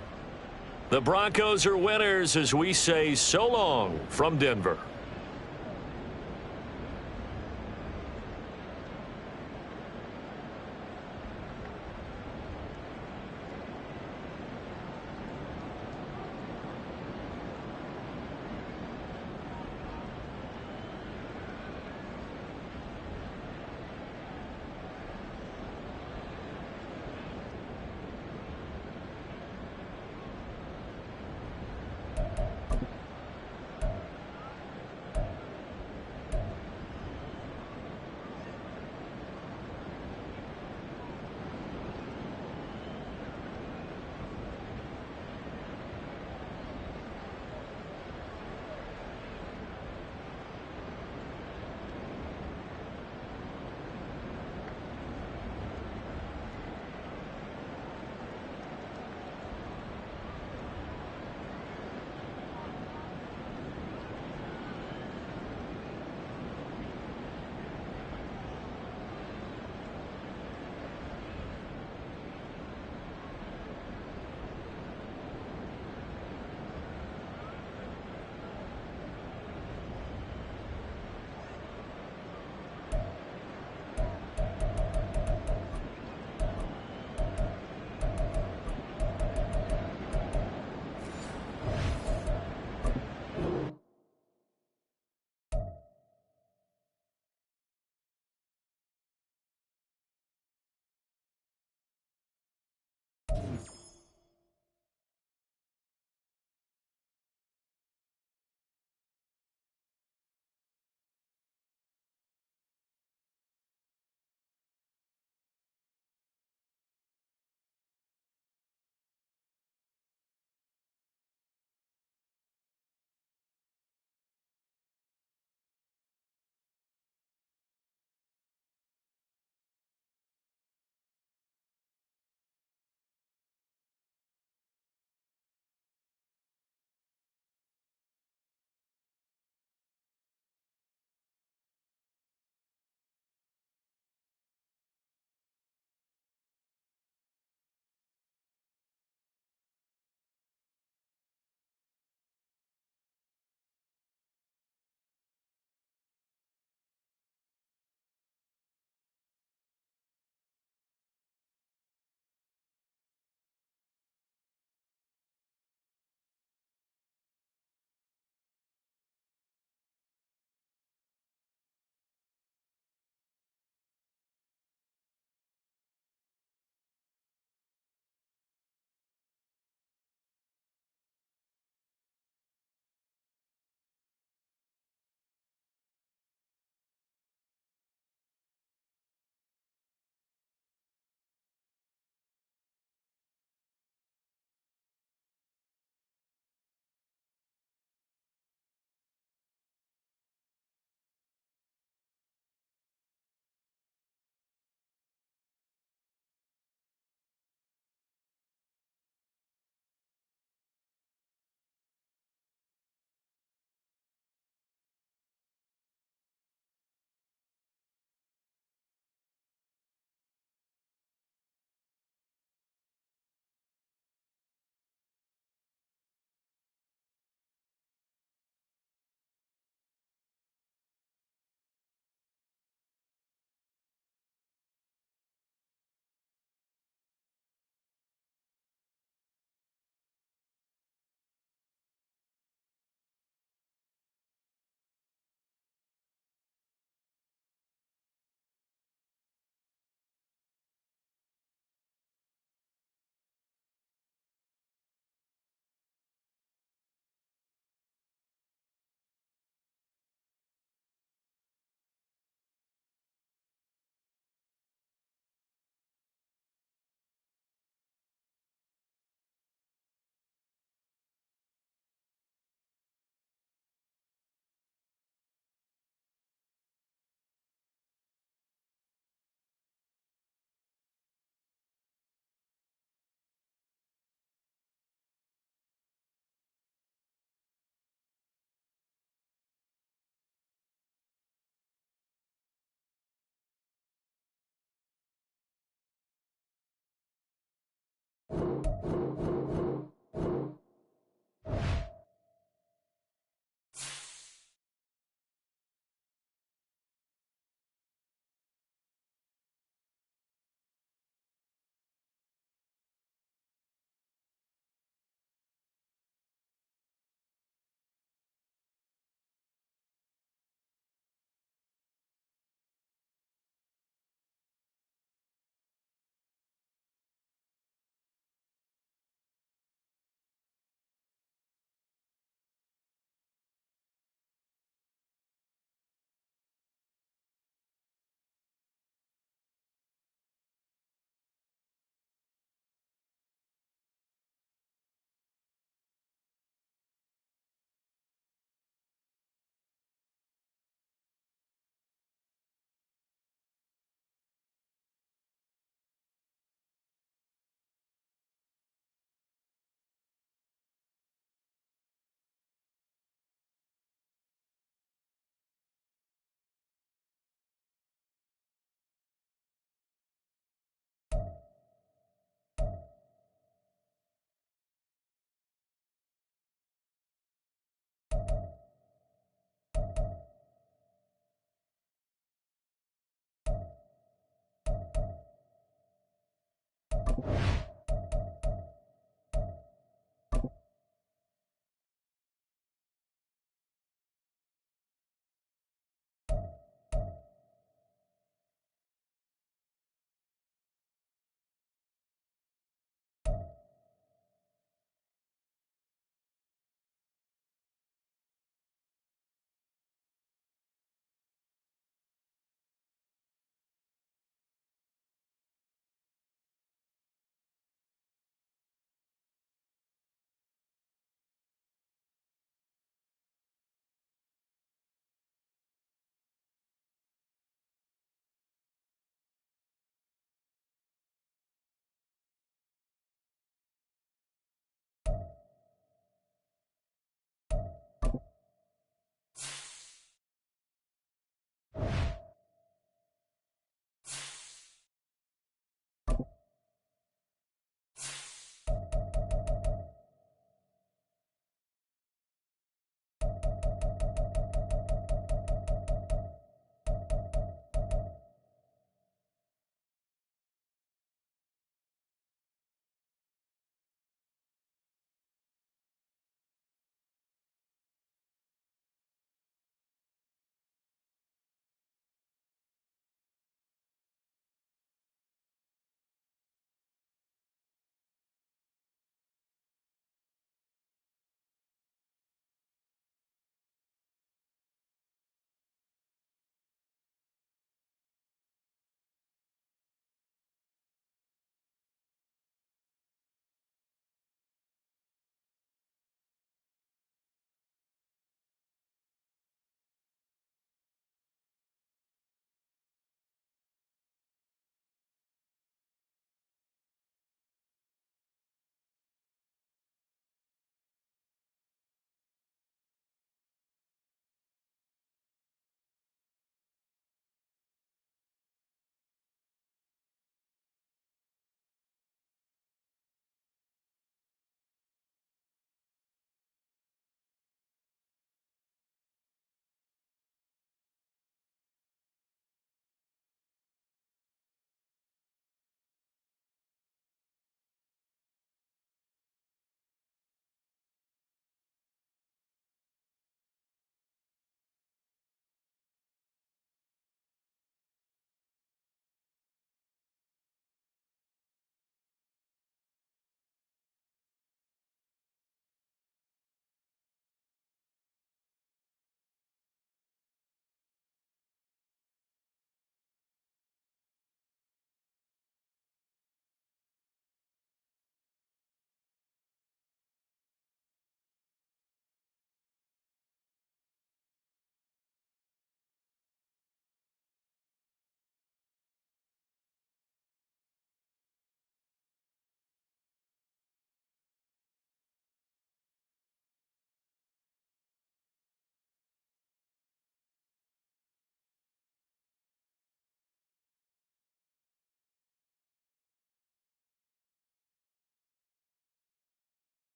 The Broncos are winners as we say so long from Denver.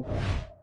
1.